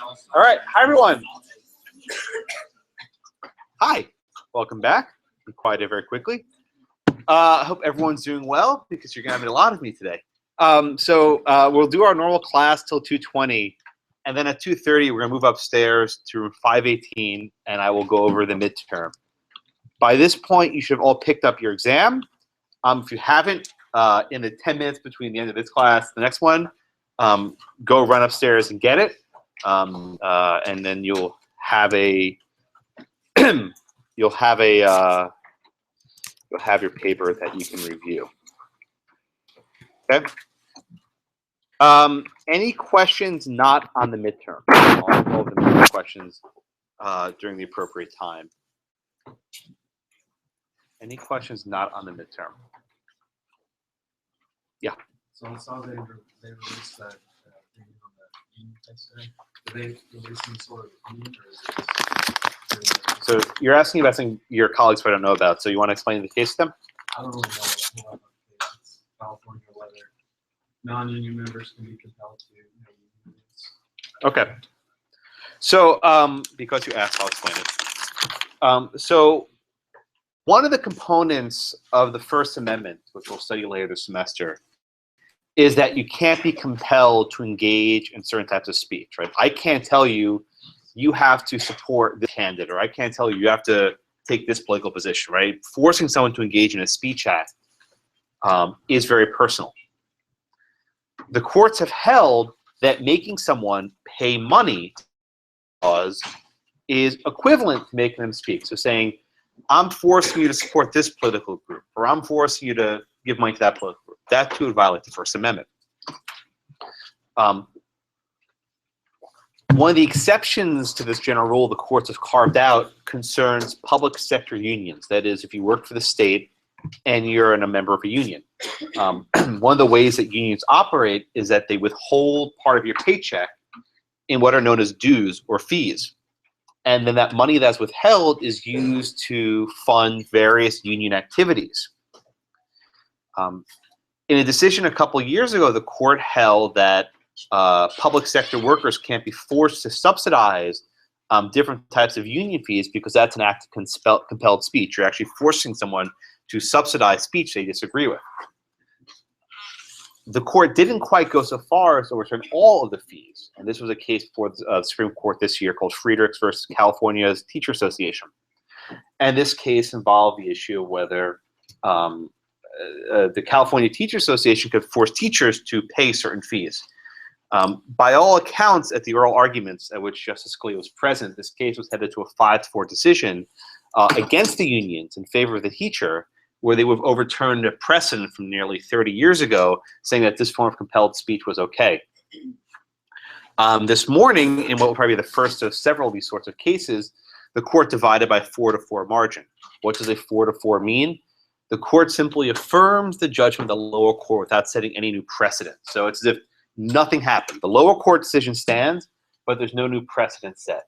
All right. Hi, everyone. Hi. Welcome back. Be quiet very quickly. I hope everyone's doing well because you're going to have a lot of me today. We'll do our normal class till 2:20, and then at 2:30 we're going to move upstairs to room 518, and I will go over the midterm. By this point, you should have all picked up your exam. If you haven't, in the 10 minutes between the end of this class, the next one, go run upstairs and get it, and then you'll have a you'll have your paper that you can review. Okay. Any questions not on the midterm? I'll go over the questions during the appropriate time. Any questions not on the midterm? Yeah. So I saw they released that thing on the union yesterday. Did they release some sort of opinion, or is it just So you're asking about something your colleagues probably don't know about. So you want to explain the case to them? I don't really know what about the case. It's California, whether non-union members can be compelled to unions. Okay. So because you asked, I'll explain it. So one of the components of the First Amendment, which we'll study later this semester, is that you can't be compelled to engage in certain types of speech, right? I can't tell you you have to support this candidate, or I can't tell you have to take this political position, right? Forcing someone to engage in a speech act is very personal. The courts have held that making someone pay money is equivalent to making them speak. So saying, I'm forcing you to support this political group, or I'm forcing you to give money to that political group. That too would violate the First Amendment. One of the exceptions to this general rule the courts have carved out concerns public sector unions. That is, if you work for the state and you're a member of a union. One of the ways that unions operate is that they withhold part of your paycheck in what are known as dues or fees. And then that money that's withheld is used to fund various union activities. In a decision a couple years ago, the court held that public sector workers can't be forced to subsidize different types of union fees because that's an act of compelled speech. You're actually forcing someone to subsidize speech they disagree with. The court didn't quite go so far as to overturn all of the fees, and this was a case for the Supreme Court this year called Friedrichs versus California's Teacher Association. And this case involved the issue of whether the California Teacher Association could force teachers to pay certain fees. By all accounts, at the oral arguments at which Justice Scalia was present, this case was headed to a 5-4 decision against the unions in favor of the teacher, where they would have overturned a precedent from nearly 30 years ago saying that this form of compelled speech was okay. This morning, in what will probably be the first of several of these sorts of cases, the court divided by 4-4 margin. What does a 4-4 mean? The court simply affirms the judgment of the lower court without setting any new precedent. So it's as if nothing happened. The lower court decision stands, but there's no new precedent set.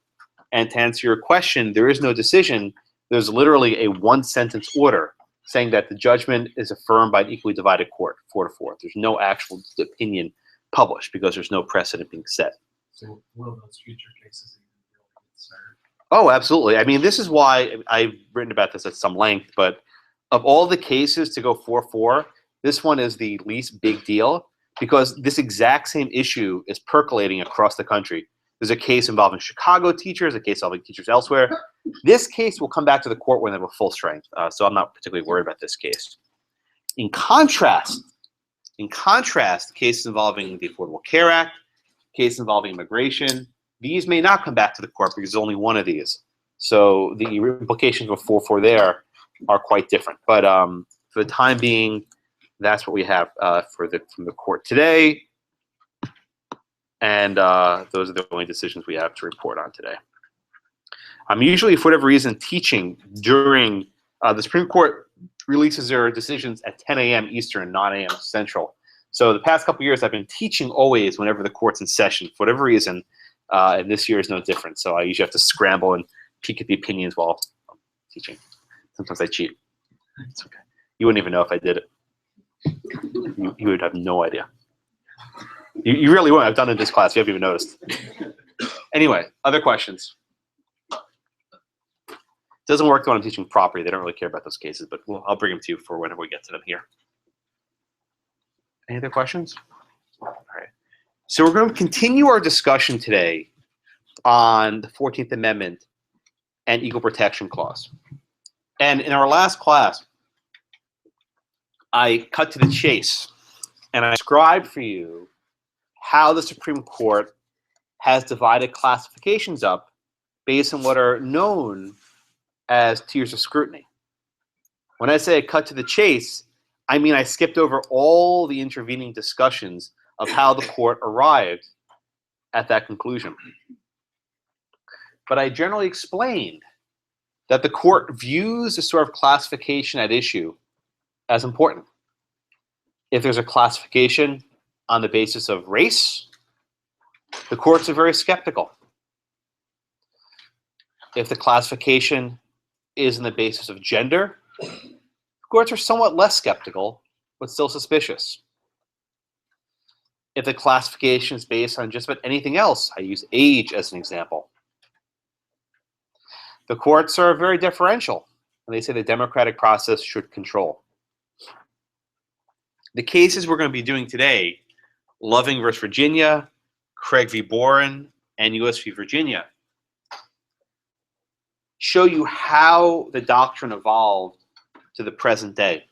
And to answer your question, there is no decision. There's literally a one-sentence order saying that the judgment is affirmed by an equally divided court, 4-4. There's no actual opinion published because there's no precedent being set. So will those future cases even be able to get started? Oh, absolutely. I mean, this is why I've written about this at some length, but of all the cases to go 4-4, this one is the least big deal because this exact same issue is percolating across the country. There's a case involving Chicago teachers, a case involving teachers elsewhere. This case will come back to the court when they have a full strength, so I'm not particularly worried about this case. In contrast, cases involving the Affordable Care Act, cases involving immigration, these may not come back to the court because there's only one of these. So the implications of 4-4 there are quite different. But for the time being, that's what we have from the court today. And those are the only decisions we have to report on today. I'm usually, for whatever reason, teaching during the Supreme Court releases their decisions at 10 a.m. Eastern, 9 a.m. Central. So the past couple of years, I've been teaching always whenever the court's in session, for whatever reason, and this year is no different. So I usually have to scramble and peek at the opinions while I'm teaching. Sometimes I cheat. It's okay. You wouldn't even know if I did it. You would have no idea. You really won't. I've done it in this class. You haven't even noticed. Anyway, other questions? Doesn't work when I'm teaching property. They don't really care about those cases, but I'll bring them to you for whenever we get to them here. Any other questions? All right. So we're going to continue our discussion today on the 14th Amendment and Equal Protection Clause. And in our last class, I cut to the chase and I described for you how the Supreme Court has divided classifications up based on what are known as tiers of scrutiny. When I say I cut to the chase, I mean I skipped over all the intervening discussions of how the court arrived at that conclusion. But I generally explained that the court views the sort of classification at issue as important. If there's a classification on the basis of race, the courts are very skeptical. If the classification is on the basis of gender, courts are somewhat less skeptical, but still suspicious. If the classification is based on just about anything else, I use age as an example, the courts are very differential, and they say the democratic process should control. The cases we're going to be doing today, Loving versus Virginia, Craig v. Boren, and U.S. v. Virginia, show you how the doctrine evolved to the present day.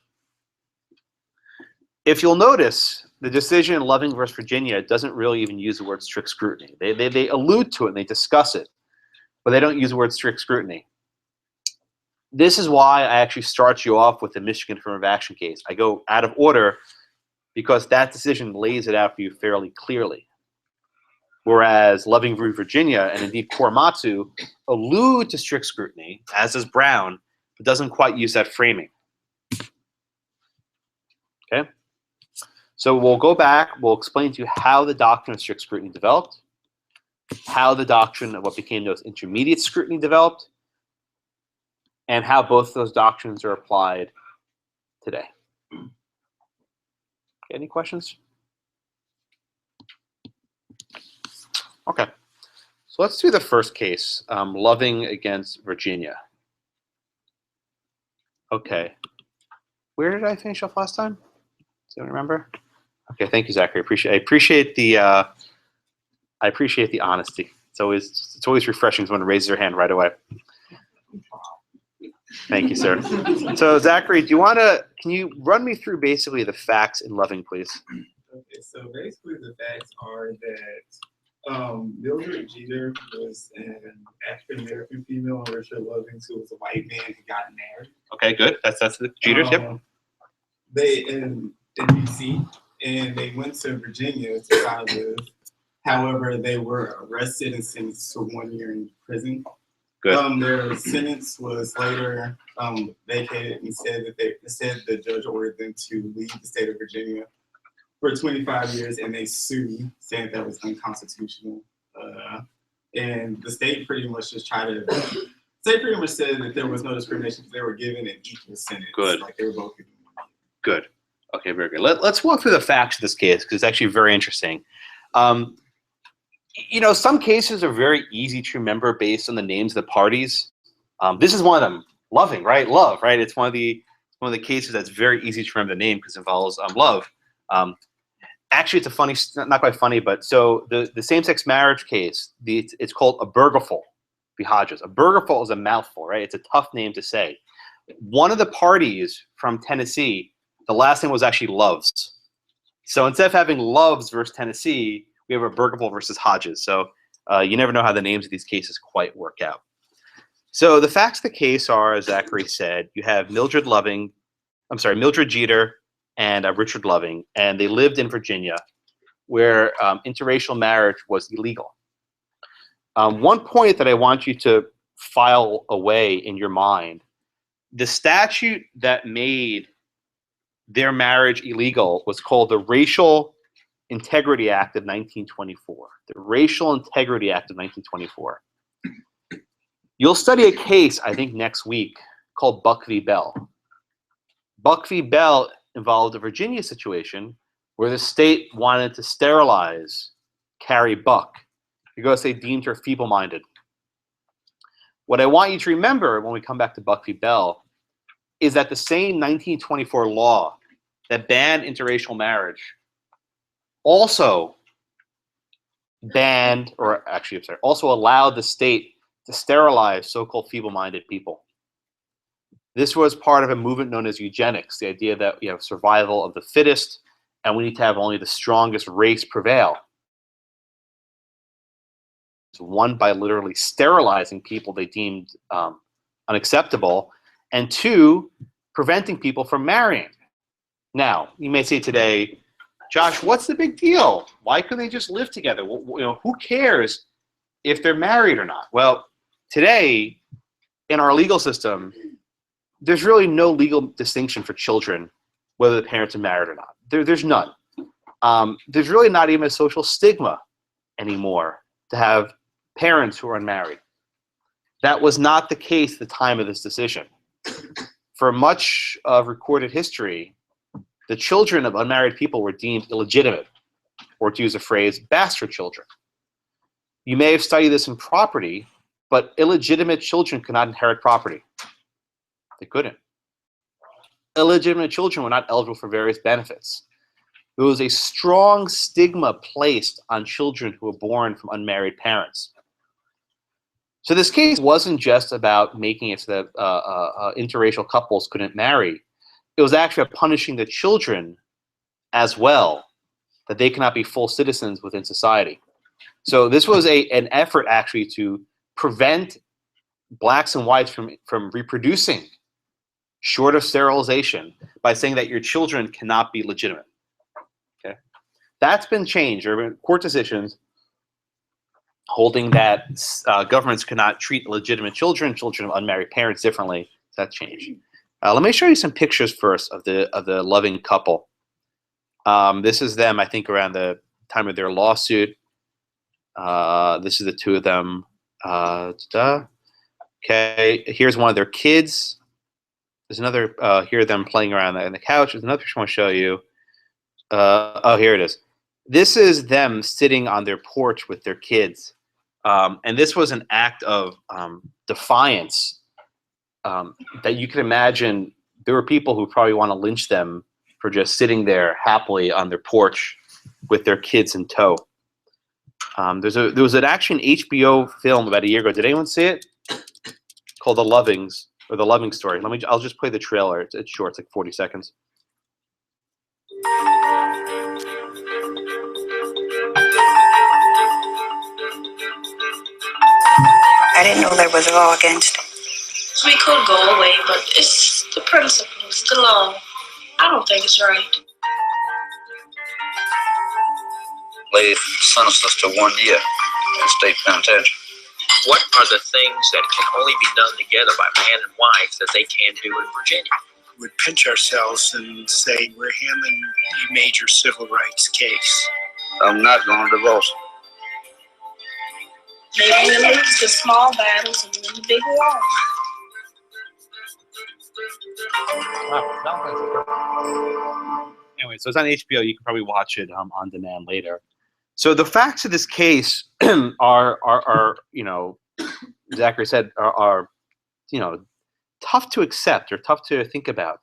If you'll notice, the decision in Loving versus Virginia doesn't really even use the word strict scrutiny. They allude to it and they discuss it, but they don't use the word strict scrutiny. This is why I actually start you off with the Michigan affirmative action case. I go out of order because that decision lays it out for you fairly clearly. Whereas Loving v. Virginia and indeed Korematsu allude to strict scrutiny, as does Brown, but doesn't quite use that framing. Okay? So we'll go back, we'll explain to you how the doctrine of strict scrutiny developed, how the doctrine of what became known as intermediate scrutiny developed, and how both of those doctrines are applied today. Okay, any questions? Okay, so let's do the first case, Loving against Virginia. Okay, where did I finish off last time? Does anyone remember? Okay, thank you, Zachary. I appreciate the honesty. It's always refreshing when someone raises their hand right away. Thank you, sir. So, Zachary, can you run me through basically the facts in Loving, please? Okay, so basically the facts are that Mildred Jeter was an African-American female and Richard Loving, who was a white man who got married. Okay, good. That's the Jeters, yep. They in DC, and they went to Virginia to try to live. However, they were arrested and sentenced to 1 year in prison. Good. Their sentence was later vacated and said that the judge ordered them to leave the state of Virginia for 25 years, and they sued, saying that was unconstitutional. And the state pretty much just said that there was no discrimination because they were given an equal sentence. Good. Like they were both given 1 year. Good. Okay, very good. Let's walk through the facts of this case because it's actually very interesting. Some cases are very easy to remember based on the names of the parties. This is one of them. Loving, right? Love, right? It's one of the cases that's very easy to remember the name because it involves love. Actually, it's a funny, not quite funny, but so the same-sex marriage case, it's called Obergefell v. Hodges. Obergefell is a mouthful, right? It's a tough name to say. One of the parties from Tennessee, the last name was actually Loves. So instead of having Loves versus Tennessee, we have Obergefell versus Hodges. So you never know how the names of these cases quite work out. So the facts of the case are, as Zachary said, you have Mildred Jeter and Richard Loving, and they lived in Virginia, where interracial marriage was illegal. One point that I want you to file away in your mind, the statute that made their marriage illegal was called the Racial Integrity Act of 1924. The Racial Integrity Act of 1924. You'll study a case, I think, next week called Buck v. Bell. Buck v. Bell involved a Virginia situation where the state wanted to sterilize Carrie Buck because they deemed her feeble-minded. What I want you to remember when we come back to Buck v. Bell is that the same 1924 law that banned interracial marriage also banned, or actually, I'm sorry, also allowed the state to sterilize so-called feeble-minded people. This was part of a movement known as eugenics, the idea that you have survival of the fittest, and we need to have only the strongest race prevail. One, by literally sterilizing people they deemed unacceptable, and two, preventing people from marrying. Now, you may say today, Josh, what's the big deal? Why couldn't they just live together? Who cares if they're married or not? Well, today, in our legal system, there's really no legal distinction for children, whether the parents are married or not. There's none. There's really not even a social stigma anymore to have parents who are unmarried. That was not the case at the time of this decision. For much of recorded history, the children of unmarried people were deemed illegitimate, or to use a phrase, bastard children. You may have studied this in property, but illegitimate children could not inherit property. They couldn't. Illegitimate children were not eligible for various benefits. There was a strong stigma placed on children who were born from unmarried parents. So this case wasn't just about making it so that interracial couples couldn't marry. It was actually punishing the children as well, that they cannot be full citizens within society. So this was an effort actually to prevent blacks and whites from reproducing short of sterilization by saying that your children cannot be legitimate. Okay, that's been changed. There have been court decisions holding that governments cannot treat legitimate children of unmarried parents differently. That changed. Let me show you some pictures first of the loving couple. This is them, I think, around the time of their lawsuit. This is the two of them. Okay, here's one of their kids. There's another here, them playing around on the couch. There's another picture I want to show you. Oh, here it is. This is them sitting on their porch with their kids. And this was an act of defiance that you can imagine. There were people who probably want to lynch them for just sitting there happily on their porch with their kids in tow. There was actually an HBO film about a year ago. Did anyone see it? Called The Lovings, or The Loving Story. I'll just play the trailer. It's short. It's like 40 seconds. I didn't know there was a law against it. We could go away, but it's the principles, the law. I don't think it's right. They sentenced us to 1 year in state penitentiary. What are the things that can only be done together by man and wife that they can't do in Virginia? We'd pinch ourselves and say we're handling a major civil rights case. I'm not going to divorce. Maybe we lose the small battles and win the big war. Anyway, so it's on HBO. You can probably watch it on demand later. So the facts of this case are Zachary said, are tough to accept or tough to think about.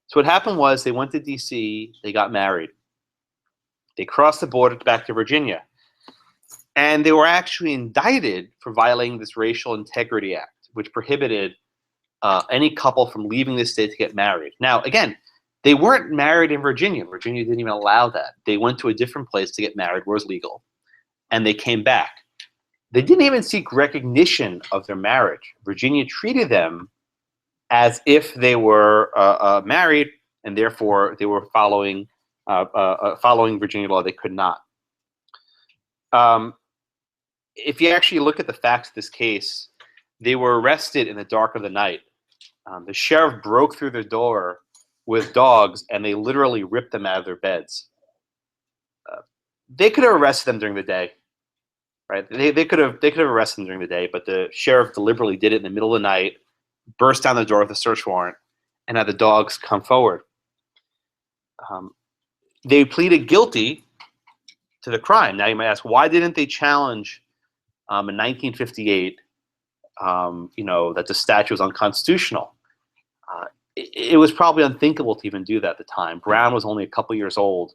So what happened was they went to D.C., they got married. They crossed the border back to Virginia. And they were actually indicted for violating this Racial Integrity Act, which prohibited any couple from leaving the state to get married. Now, again, they weren't married in Virginia. Virginia didn't even allow that. They went to a different place to get married where it was legal. And they came back. They didn't even seek recognition of their marriage. Virginia treated them as if they were married, and therefore they were following Virginia law. They could not. If you actually look at the facts of this case, they were arrested in the dark of the night. The sheriff broke through their door with dogs, and they literally ripped them out of their beds. They could have arrested them during the day, right? They could have arrested them during the day, but the sheriff deliberately did it in the middle of the night, burst down the door with a search warrant, and had the dogs come forward. They pleaded guilty to the crime. Now you might ask, why didn't they challenge in 1958, that the statute was unconstitutional. It was probably unthinkable to even do that at the time. Brown was only a couple years old.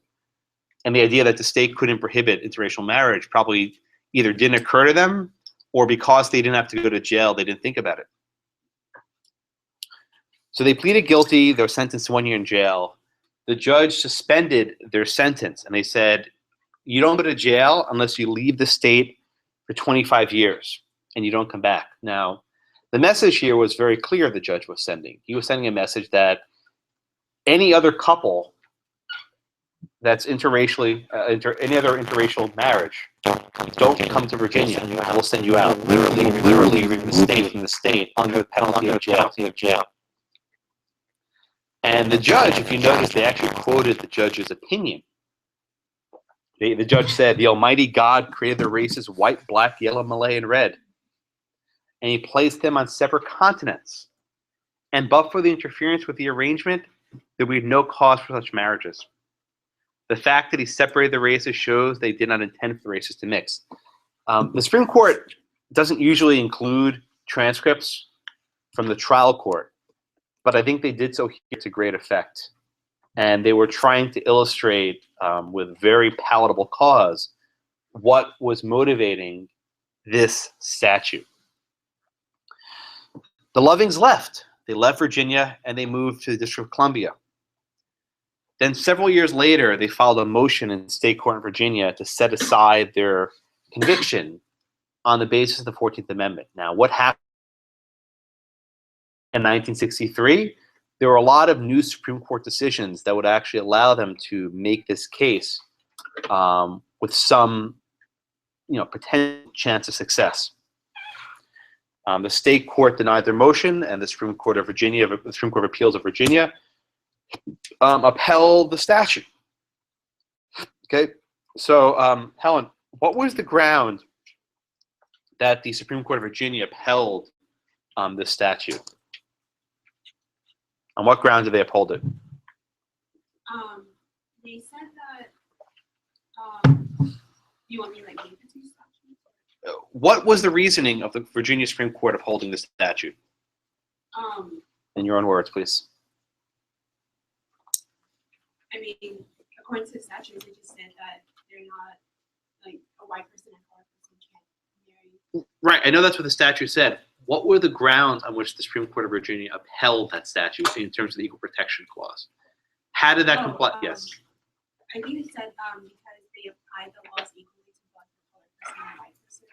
And the idea that the state couldn't prohibit interracial marriage probably either didn't occur to them, or because they didn't have to go to jail, they didn't think about it. So they pleaded guilty. They were sentenced to 1 year in jail. The judge suspended their sentence, and they said, you don't go to jail unless you leave the state for 25 years and you don't come back. Now, the message here was very clear the judge was sending. He was sending a message that any other couple that's interracially, any other interracial marriage, don't come to Virginia. I will send you out. Literally from the state under the penalty of jail. And the judge, if you notice, they actually quoted the judge's opinion. The judge said, the Almighty God created the races white, black, yellow, Malay, and red. And he placed them on separate continents. And but for the interference with the arrangement, there would be no cause for such marriages. The fact that he separated the races shows they did not intend for the races to mix. The Supreme Court doesn't usually include transcripts from the trial court, but I think they did so here to great effect. And they were trying to illustrate with very palatable cause what was motivating this statute. The Lovings left. They left Virginia and they moved to the District of Columbia. Then several years later, they filed a motion in state court in Virginia to set aside their conviction on the basis of the 14th Amendment. Now, what happened in 1963? There were a lot of new Supreme Court decisions that would actually allow them to make this case with some, potential chance of success. The state court denied their motion, and the Supreme Court of Virginia, the Supreme Court of Appeals of Virginia, upheld the statute. Okay, so Helen, what was the ground that the Supreme Court of Virginia upheld this statute? On what ground did they uphold it? They said that. You want me to name the two statutes? What was the reasoning of the Virginia Supreme Court upholding this statute? In your own words, please. I mean, according to the statute, they just said that they're not like a white person and a colored person can't marry. Right, I know that's what the statute said. What were the grounds on which the Supreme Court of Virginia upheld that statute in terms of the Equal Protection Clause? How did that comply? Yes. I think they said because they applied the laws equally to both the colored person and the white person.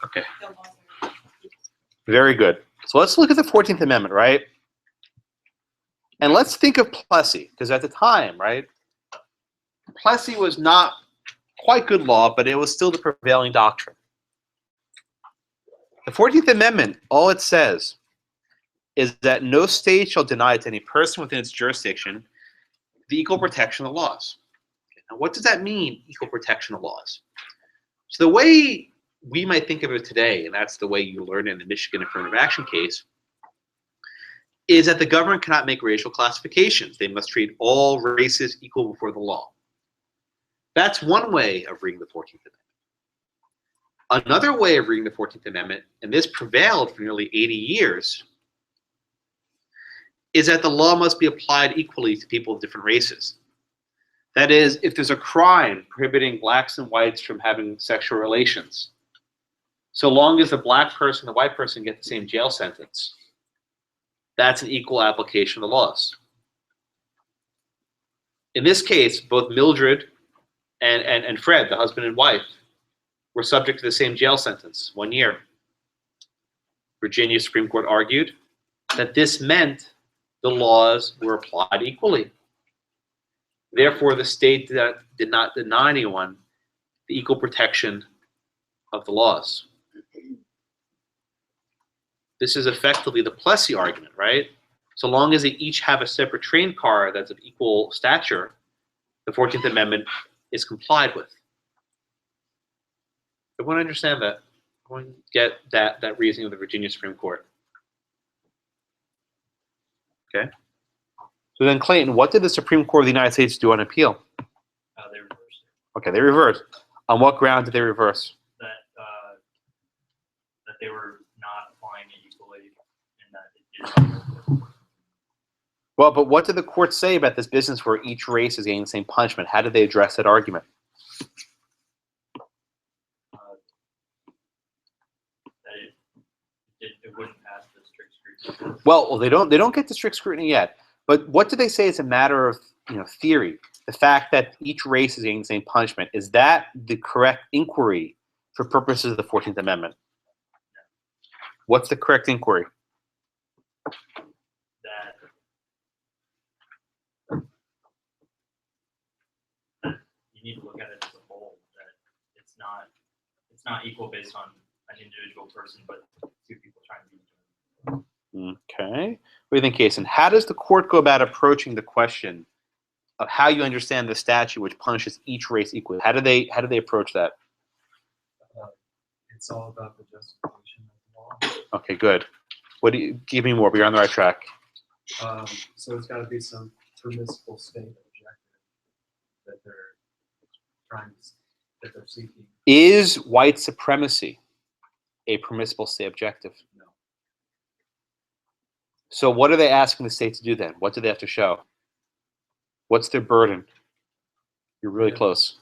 Okay. The laws are equal. Very good. So let's look at the 14th Amendment, right? And let's think of Plessy, because at the time, right, Plessy was not quite good law, but it was still the prevailing doctrine. The 14th Amendment, all it says is that no state shall deny to any person within its jurisdiction the equal protection of the laws. Okay, now, what does that mean, equal protection of laws? So the way we might think of it today, and that's the way you learn in the Michigan affirmative action case, is that the government cannot make racial classifications. They must treat all races equal before the law. That's one way of reading the 14th Amendment. Another way of reading the 14th Amendment, and this prevailed for nearly 80 years, is that the law must be applied equally to people of different races. That is, if there's a crime prohibiting blacks and whites from having sexual relations, so long as the black person and the white person get the same jail sentence, that's an equal application of the laws. In this case, both Mildred and Fred, the husband and wife, were subject to the same jail sentence, 1 year. Virginia Supreme Court argued that this meant the laws were applied equally. Therefore, the state did not deny anyone the equal protection of the laws. This is effectively the Plessy argument, right? So long as they each have a separate train car that's of equal stature, the 14th Amendment is complied with. I want to understand that. I want to get that reasoning of the Virginia Supreme Court. Okay. So then, Clayton, what did the Supreme Court of the United States do on appeal? They reversed it. Okay, they reversed. On what ground did they reverse? That they were not applying it equally, and that it did. Well, but what did the court say about this business where each race is getting the same punishment? How did they address that argument? That it wouldn't pass the strict scrutiny. Well, they don't get to strict scrutiny yet. But what do they say is a matter of theory? The fact that each race is getting the same punishment, is that the correct inquiry for purposes of the 14th Amendment? What's the correct inquiry? That you need to look at it as a whole. That it's not equal based on an individual person, but two people trying to be equal. Okay. What do you think, Kason? How does the court go about approaching the question of how you understand the statute which punishes each race equally? How do they approach that? It's all about the justification of the law. Okay, good. What do you give me more? But you're on the right track. So it's got to be some permissible state objective that they're seeking. Is white supremacy a permissible state objective? No. So what are they asking the state to do then? What do they have to show? What's their burden? You're really close.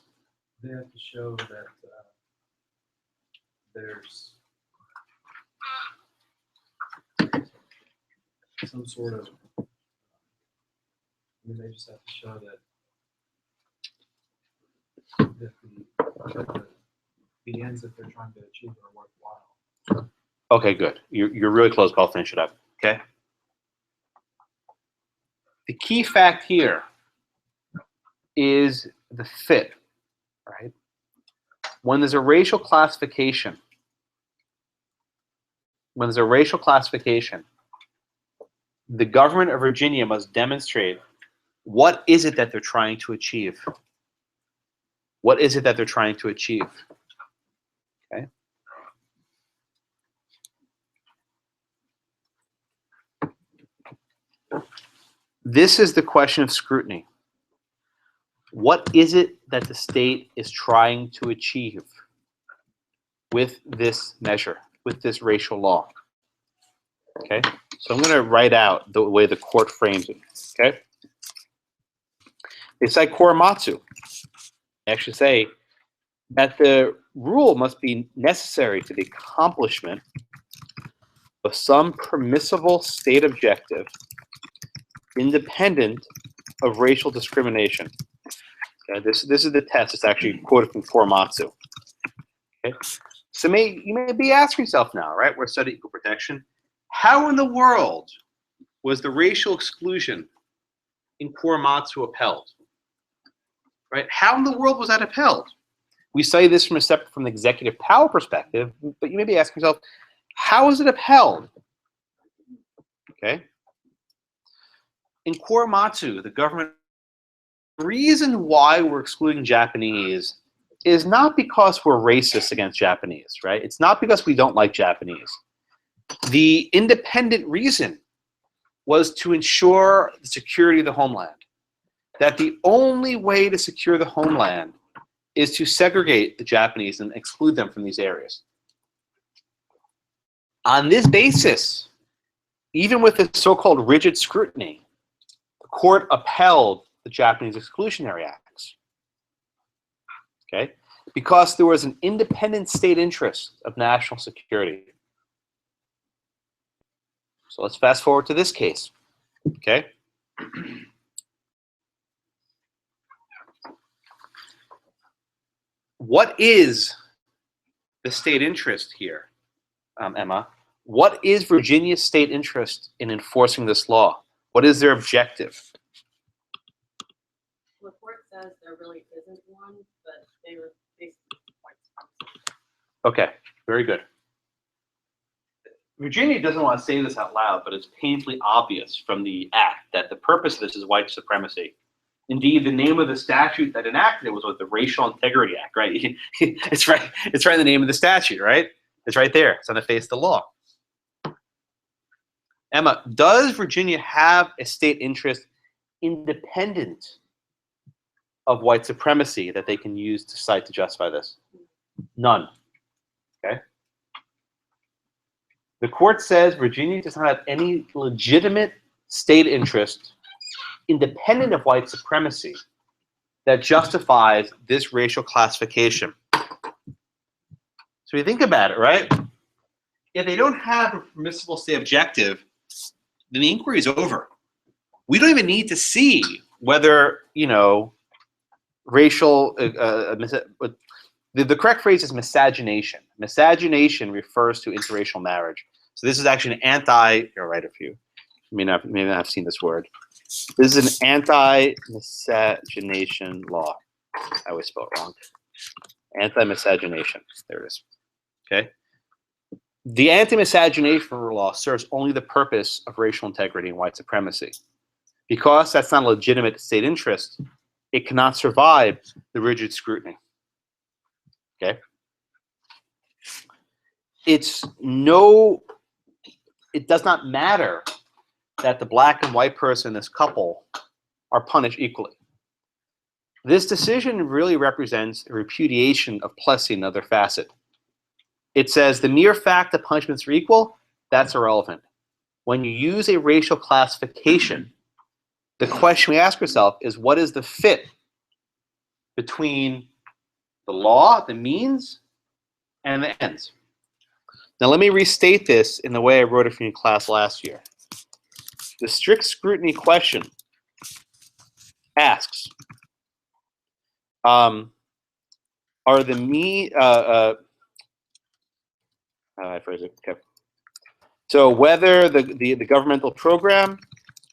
They have to show that there's some sort of, they just have to show that the ends that they're trying to achieve are worthwhile. Okay, good. You're really close, but I'll finish it up. Okay? The key fact here is the fit, right? When there's a racial classification, the government of Virginia must demonstrate what is it that they're trying to achieve. What is it that they're trying to achieve? Okay. This is the question of scrutiny. What is it that the state is trying to achieve with this measure, with this racial law? Okay, so I'm going to write out the way the court frames it. Okay, they cite Korematsu. They actually say that the rule must be necessary to the accomplishment of some permissible state objective independent of racial discrimination. Okay, this is the test. It's actually quoted from Korematsu. Okay, so you may be asking yourself now, right? We're studying equal protection. How in the world was the racial exclusion in Korematsu upheld? Right? How in the world was that upheld? We study this from the executive power perspective, but you may be asking yourself, how is it upheld? Okay. In Korematsu, the government reason why we're excluding Japanese is not because we're racist against Japanese, right? It's not because we don't like Japanese. The independent reason was to ensure the security of the homeland. That the only way to secure the homeland is to segregate the Japanese and exclude them from these areas. On this basis, even with the so-called rigid scrutiny, the court upheld the Japanese exclusionary acts. Okay? Because there was an independent state interest of national security. So let's fast forward to this case. Okay? What is the state interest here, Emma? What is Virginia's state interest in enforcing this law? What is their objective? The court says there really isn't one, but they were basically quite specific. Okay, very good. Virginia doesn't want to say this out loud, but it's painfully obvious from the act that the purpose of this is white supremacy. Indeed, the name of the statute that enacted it was the Racial Integrity Act, right? It's right in the name of the statute, right? It's right there. It's on the face of the law. Emma, does Virginia have a state interest independent of white supremacy that they can use to cite to justify this? None. Okay. The court says Virginia does not have any legitimate state interest independent of white supremacy that justifies this racial classification. So you think about it, right? If they don't have a permissible state objective, then the inquiry is over. We don't even need to see whether, you know, racial, the correct phrase is miscegenation. Miscegenation refers to interracial marriage. So this is actually an you're right, a few. May not have seen this word. This is an anti-miscegenation law. I always spell it wrong. Anti-miscegenation. There it is. Okay. The anti-miscegenation law serves only the purpose of racial integrity and white supremacy. Because that's not a legitimate state interest, it cannot survive the rigid scrutiny. Okay. It does not matter that the black and white person in this couple are punished equally. This decision really represents a repudiation of Plessy, another facet. It says the mere fact that punishments are equal, that's irrelevant. When you use a racial classification, the question we ask ourselves is, what is the fit between the law, the means, and the ends? Now let me restate this in the way I wrote it for you in class last year. The strict scrutiny question asks, are the I phrase it. Okay. So whether the governmental program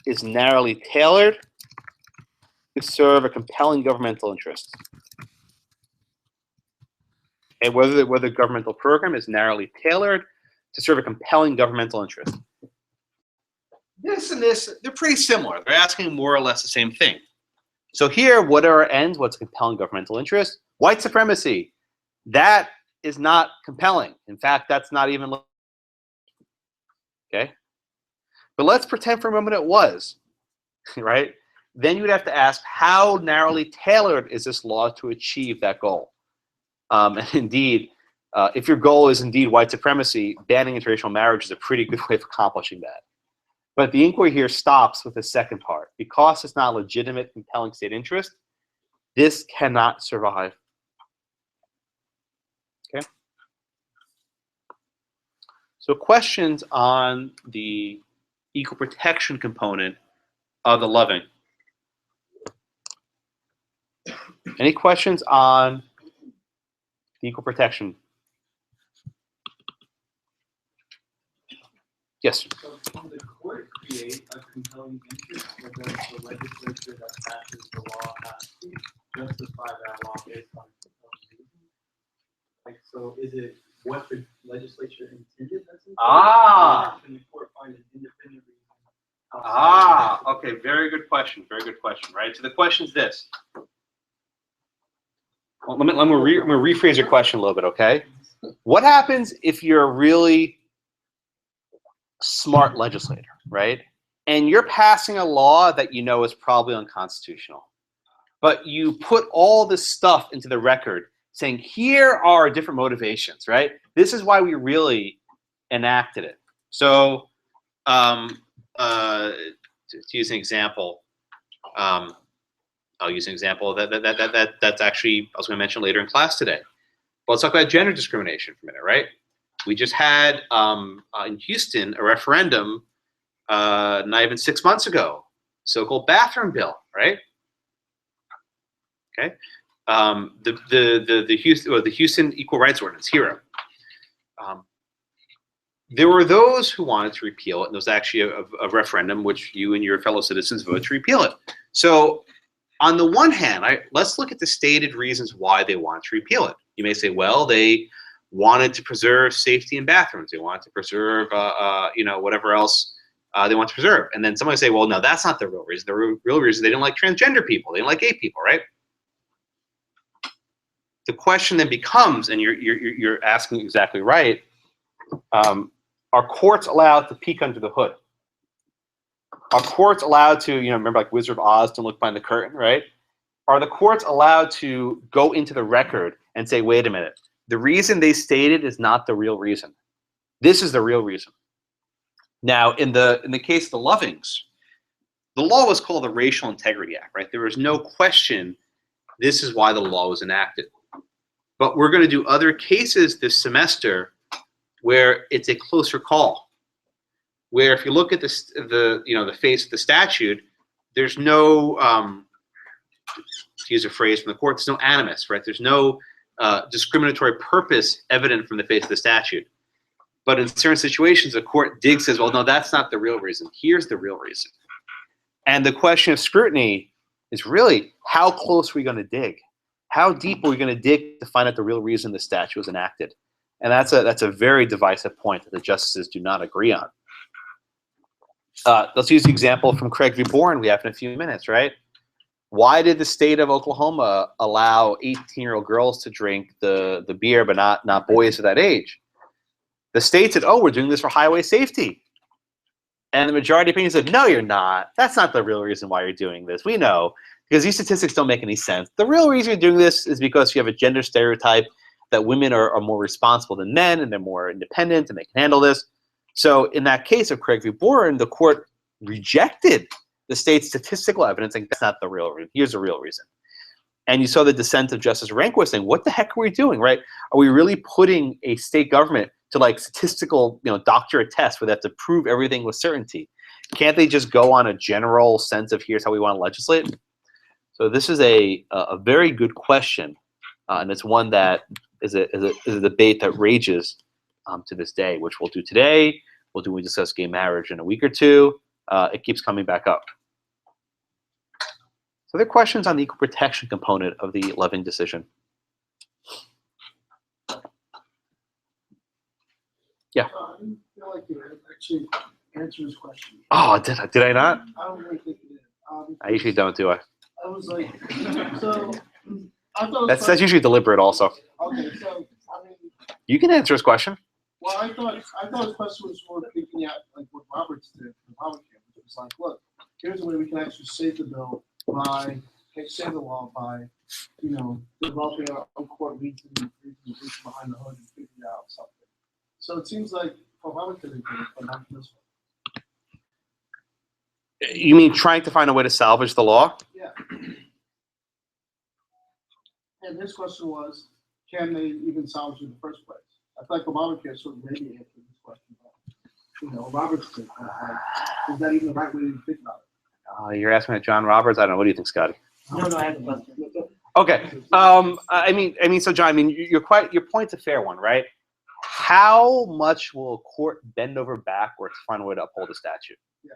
is narrowly tailored to serve a compelling governmental interest, and whether the governmental program is narrowly tailored to serve a compelling governmental interest. This and this, they're pretty similar. They're asking more or less the same thing. So here, what are our ends? What's a compelling governmental interest? White supremacy. That is not compelling. In fact, that's not even, okay? But let's pretend for a moment it was, right? Then you'd have to ask, how narrowly tailored is this law to achieve that goal? And indeed, if your goal is indeed white supremacy, banning interracial marriage is a pretty good way of accomplishing that. But the inquiry here stops with the second part. Because it's not a legitimate, compelling state interest, this cannot survive. Okay? So questions on the equal protection component of the loving. Any questions on the equal protection? Yes. So can the court create a compelling interest, or does the legislature that passes the law have to justify that law based on compelling reasons? Like, so is it what the legislature intended that's important? Ah. Or can the court find an independent reason? Okay, very good question. Very good question, right? So the question is this. Well, let me rephrase your question a little bit, okay? What happens if you're a really smart legislator, right? And you're passing a law that you know is probably unconstitutional, but you put all this stuff into the record saying, here are different motivations, right? This is why we really enacted it. So to use an example, I'll use an example that's actually I was going to mention later in class today. Well, let's talk about gender discrimination for a minute, right? We just had in Houston a referendum not even 6 months ago, so-called bathroom bill, right? Okay, the Houston Equal Rights Ordinance, HERO. There were those who wanted to repeal it, and there was actually a referendum which you and your fellow citizens voted to repeal it. So on the one hand, let's look at the stated reasons why they want to repeal it. You may say, well, they wanted to preserve safety in bathrooms. They wanted to preserve, whatever else they want to preserve. And then somebody say, well, no, that's not the real reason. The real reason they didn't like transgender people. They didn't like gay people, right? The question then becomes, and you're asking exactly right, are courts allowed to peek under the hood? Are courts allowed to, remember like Wizard of Oz, to look behind the curtain, right? Are the courts allowed to go into the record and say, wait a minute, the reason they stated is not the real reason? This is the real reason. Now, in the case of the Lovings, the law was called the Racial Integrity Act, right? There was no question this is why the law was enacted. But we're going to do other cases this semester where it's a closer call. Where if you look at the face of the statute, there's no to use a phrase from the court, there's no animus, right? There's no discriminatory purpose evident from the face of the statute. But in certain situations, the court digs, says, well, no, that's not the real reason. Here's the real reason. And the question of scrutiny is really, how close are we going to dig? How deep are we going to dig to find out the real reason the statute was enacted? And that's a very divisive point that the justices do not agree on. Let's use the example from Craig v. Boren we have in a few minutes, right? Why did the state of Oklahoma allow 18-year-old girls to drink the beer, but not boys of that age? The state said, oh, we're doing this for highway safety. And the majority opinion said, no, you're not. That's not the real reason why you're doing this. We know, because these statistics don't make any sense. The real reason you're doing this is because you have a gender stereotype that women are more responsible than men, and they're more independent, and they can handle this. So in that case of Craig v. Boren, the court rejected the state's statistical evidence, and that's not the real reason. Here's the real reason. And you saw the dissent of Justice Rehnquist saying, what the heck are we doing, right? Are we really putting a state government to like statistical, doctorate tests where they have to prove everything with certainty? Can't they just go on a general sense of here's how we want to legislate? So this is a very good question, and it's one that is a debate that rages to this day, which we'll do today. We'll do when we discuss gay marriage in a week or two. It keeps coming back up. So there are questions on the equal protection component of the Loving decision. Yeah. I feel like you actually answered this question. Oh, did I not? I don't really think you did. I usually don't, do I? I was like, so I thought That's usually deliberate also. Okay, so I mean, You can answer his question. well, I thought his question was more thinking at like what Roberts did for Obamacare. It was like, look, here's a way we can actually save the bill by save the law by, developing our own court reason behind the hood and figuring out something. So it seems like for Obamacare they did it, but not this one. You mean trying to find a way to salvage the law? Yeah. And his question was, can they even salvage it in the first place? I feel like Obamacare sort of maybe answered this question. But, Roberts did. Is that even the right way to think about it? You're asking about John Roberts? I don't know. What do you think, Scotty? No, I have a question. Okay. So John, your point's a fair one, right? How much will a court bend over backwards to find a way to uphold a statute? Yeah.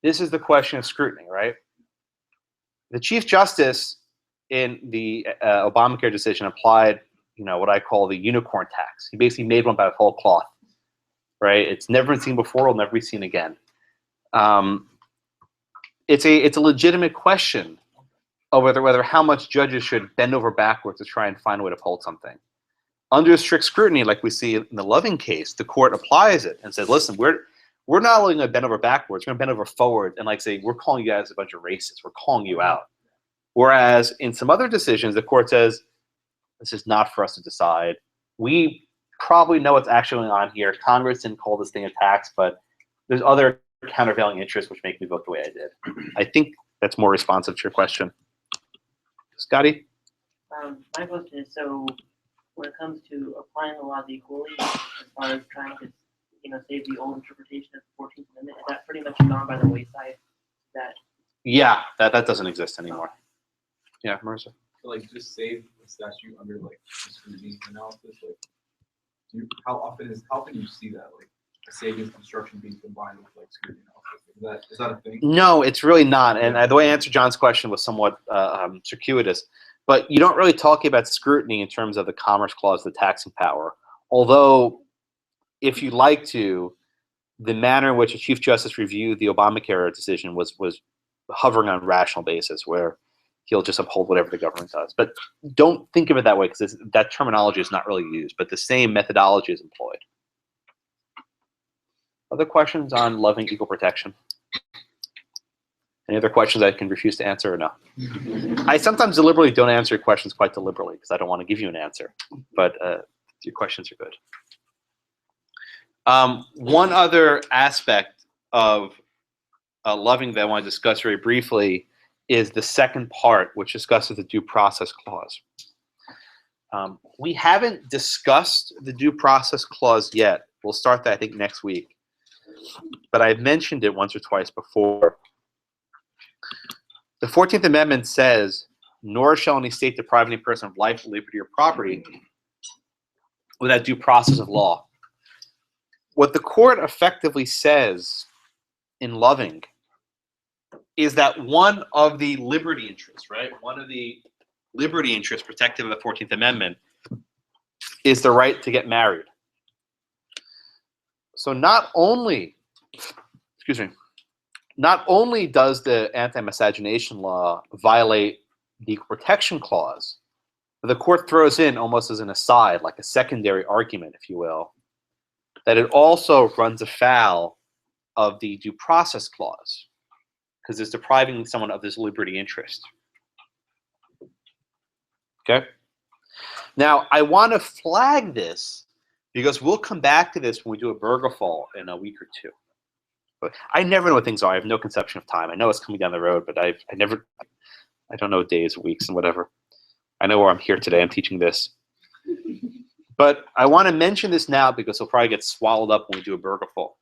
This is the question of scrutiny, right? The Chief Justice in the Obamacare decision applied, what I call the unicorn tax. He basically made one by whole cloth, right? It's never been seen before. It'll never be seen again. It's a legitimate question of whether how much judges should bend over backwards to try and find a way to uphold something. Under strict scrutiny, like we see in the Loving case, the court applies it and says, listen, we're not only going to bend over backwards, we're going to bend over forward and say, we're calling you guys a bunch of racists. We're calling you out. Whereas in some other decisions, the court says, this is not for us to decide. We probably know what's actually going on here. Congress didn't call this thing a tax, but there's other countervailing interests which make me vote the way I did. I think that's more responsive to your question. Scotty? My question is, so when it comes to applying the laws equally, as far as trying to, save the old interpretation of the 14th Amendment, is that pretty much gone by the wayside? Yeah, that doesn't exist anymore. Yeah, Marissa? To just save the statute under the scrutiny analysis, how often do you see that a savings construction being combined with scrutiny analysis? Is that a thing? No, it's really not. And the way I answered John's question was somewhat circuitous. But you don't really talk about scrutiny in terms of the Commerce Clause, the taxing power. Although, if you'd like to, the manner in which a Chief Justice reviewed the Obamacare decision was hovering on a rational basis, where he'll just uphold whatever the government does. But don't think of it that way, because that terminology is not really used, but the same methodology is employed. Other questions on loving equal protection? Any other questions I can refuse to answer or no? I sometimes deliberately don't answer your questions quite deliberately because I don't want to give you an answer, but your questions are good. One other aspect of Loving that I want to discuss very briefly is the second part, which discusses the due process clause. We haven't discussed the due process clause yet. We'll start that, I think, next week. But I've mentioned it once or twice before. The 14th Amendment says, nor shall any state deprive any person of life, liberty, or property without due process of law. What the court effectively says in Loving is that one of the liberty interests, right? One of the liberty interests protected by the 14th Amendment is the right to get married. So not only does the anti-miscegenation law violate the Equal Protection Clause, but the court throws in, almost as an aside, like a secondary argument, if you will, that it also runs afoul of the Due Process Clause, because it's depriving someone of this liberty interest. Okay? Now, I want to flag this because we'll come back to this when we do a Bergefall in a week or two. But I never know what things are. I have no conception of time. I know it's coming down the road, but I don't know days, weeks, and whatever. I know where I'm here today. I'm teaching this. But I want to mention this now because it'll probably get swallowed up when we do a Bergefall.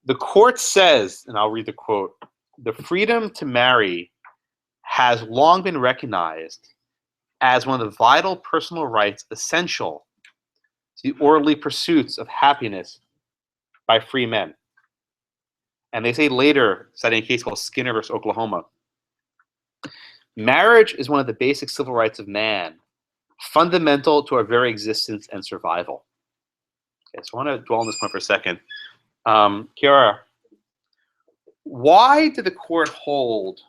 The court says, and I'll read the quote, the freedom to marry has long been recognized as one of the vital personal rights essential to the orderly pursuits of happiness by free men. And they say later, citing a case called Skinner versus Oklahoma, marriage is one of the basic civil rights of man, fundamental to our very existence and survival. Okay, so I want to dwell on this point for a second. Kiara, why did the court hold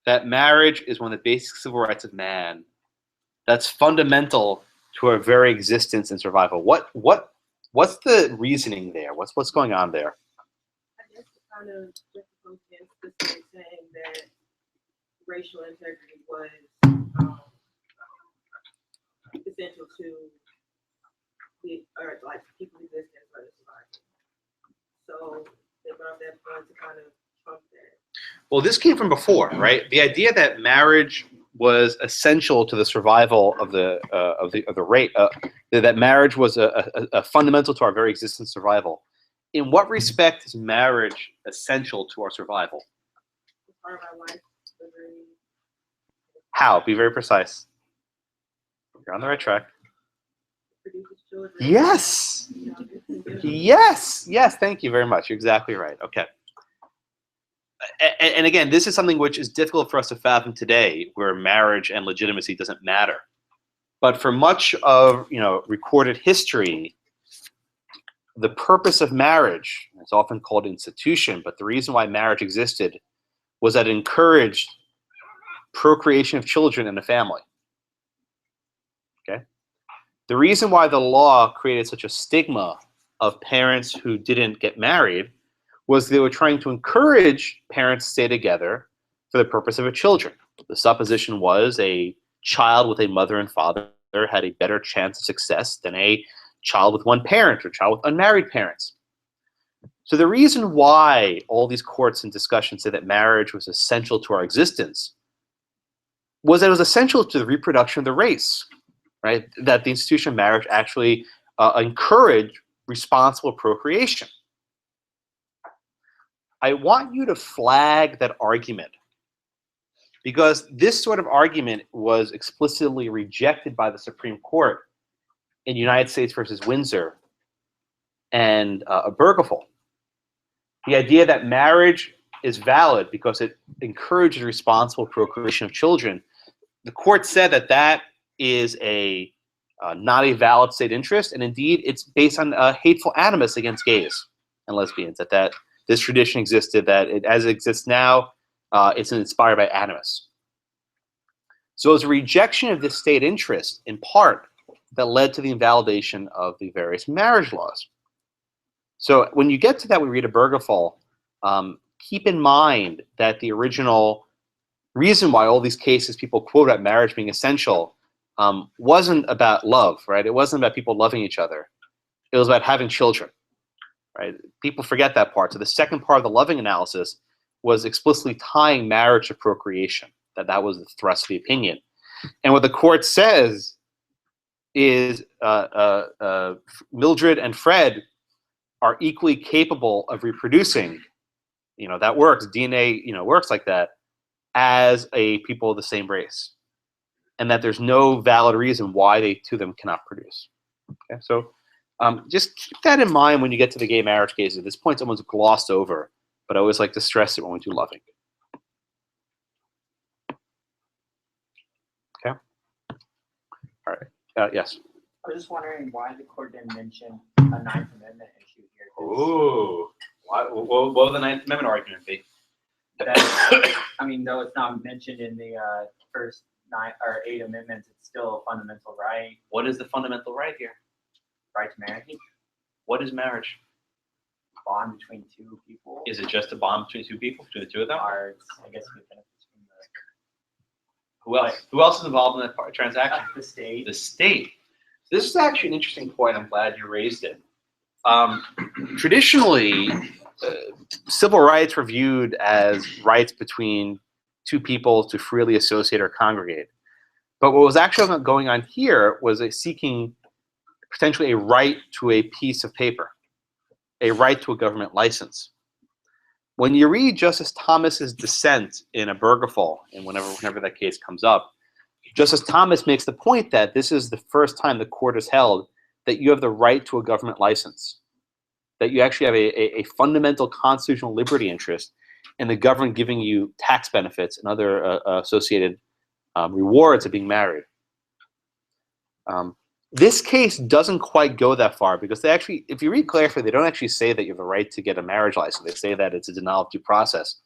that marriage is one of the basic civil rights of man that's fundamental to our very existence and survival? What's the reasoning there? What's going on there? I guess it's kind of difficult to saying that racial integrity was essential to the people's existence or the society. So they brought that point to kind of trump that. Well, this came from before, right? The idea that marriage was essential to the survival of the race, that marriage was a fundamental to our very existence survival. In what respect is marriage essential to our survival? It's part of our life. How? Be very precise. You're on the right track. Yes. Yes. Thank you very much. You're exactly right. Okay. And again, this is something which is difficult for us to fathom today, where marriage and legitimacy doesn't matter. But for much of recorded history, the purpose of marriage, it's often called institution, but the reason why marriage existed was that it encouraged procreation of children in a family. Okay? The reason why the law created such a stigma of parents who didn't get married was they were trying to encourage parents to stay together for the purpose of their children. The supposition was a child with a mother and father had a better chance of success than a child with one parent or a child with unmarried parents. So the reason why all these courts and discussions say that marriage was essential to our existence was that it was essential to the reproduction of the race, right? That the institution of marriage actually encouraged responsible procreation. I want you to flag that argument because this sort of argument was explicitly rejected by the Supreme Court in United States versus Windsor and Bergefall. The idea that marriage is valid because it encourages responsible procreation of children, the court said that that is not a valid state interest, and indeed it's based on hateful animus against gays and lesbians, that this tradition existed, that as it exists now, it's inspired by animus. So it was a rejection of this state interest, in part, that led to the invalidation of the various marriage laws. So when you get to that, we read a Bergefall, keep in mind that the original reason why all these cases people quote about marriage being essential wasn't about love, right? It wasn't about people loving each other. It was about having children, right? People forget that part. So the second part of the Loving analysis was explicitly tying marriage to procreation. That was the thrust of the opinion. And what the court says is Mildred and Fred are equally capable of reproducing. That works. DNA, works like that as a people of the same race, and that there's no valid reason why they two of them cannot produce. Okay, so just keep that in mind when you get to the gay marriage cases. This point's almost glossed over, but I always like to stress it when we do Loving. Okay. All right. Yes. I was just wondering why the court didn't mention a Ninth Amendment issue here. Ooh. What would the Ninth Amendment argument be? Though it's not mentioned in the first 9 or 8 amendments, it's still a fundamental right. What is the fundamental right here? Right to marriage. What is marriage? Bond between two people. Is it just a bond between two people, between the two of them? Or I guess we can. Who else? Who else is involved in that transaction? The state. The state. This is actually an interesting point. I'm glad you raised it. Traditionally, civil rights were viewed as rights between two people to freely associate or congregate. But what was actually going on here was seeking potentially a right to a piece of paper, a right to a government license. When you read Justice Thomas's dissent in Obergefell, and whenever that case comes up, Justice Thomas makes the point that this is the first time the court has held that you have the right to a government license, that you actually have a fundamental constitutional liberty interest in the government giving you tax benefits and other associated rewards of being married. This case doesn't quite go that far because they actually, if you read carefully, they don't actually say that you have a right to get a marriage license. They say that it's a denial of due process.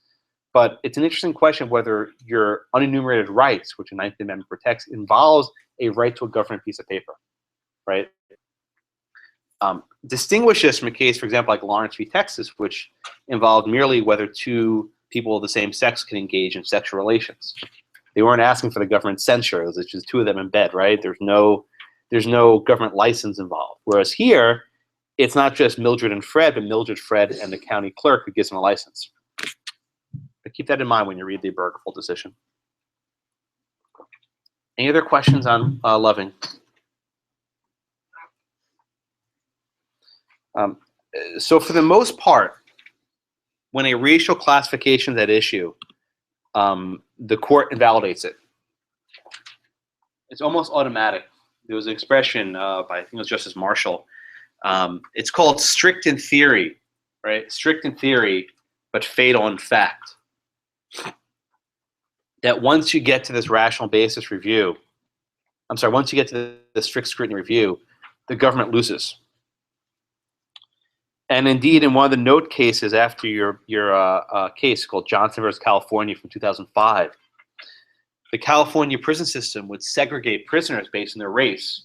But it's an interesting question whether your unenumerated rights, which the Ninth Amendment protects, involves a right to a government piece of paper, right? Distinguish this from a case, for example, like Lawrence v. Texas, which involved merely whether two people of the same sex can engage in sexual relations. They weren't asking for the government censure. It was just two of them in bed, right? There's no government license involved. Whereas here, it's not just Mildred and Fred, but Mildred, Fred, and the county clerk who gives them a license. But keep that in mind when you read the Obergefell decision. Any other questions on Loving? So for the most part, when a racial classification is at issue, the court invalidates it. It's almost automatic. There was an expression by, I think it was Justice Marshall. It's called strict in theory, right? Strict in theory, but fatal in fact. That once you get to this rational basis review, once you get to the strict scrutiny review, the government loses. And indeed, in one of the note cases after your case called Johnson versus California from 2005, the California prison system would segregate prisoners based on their race.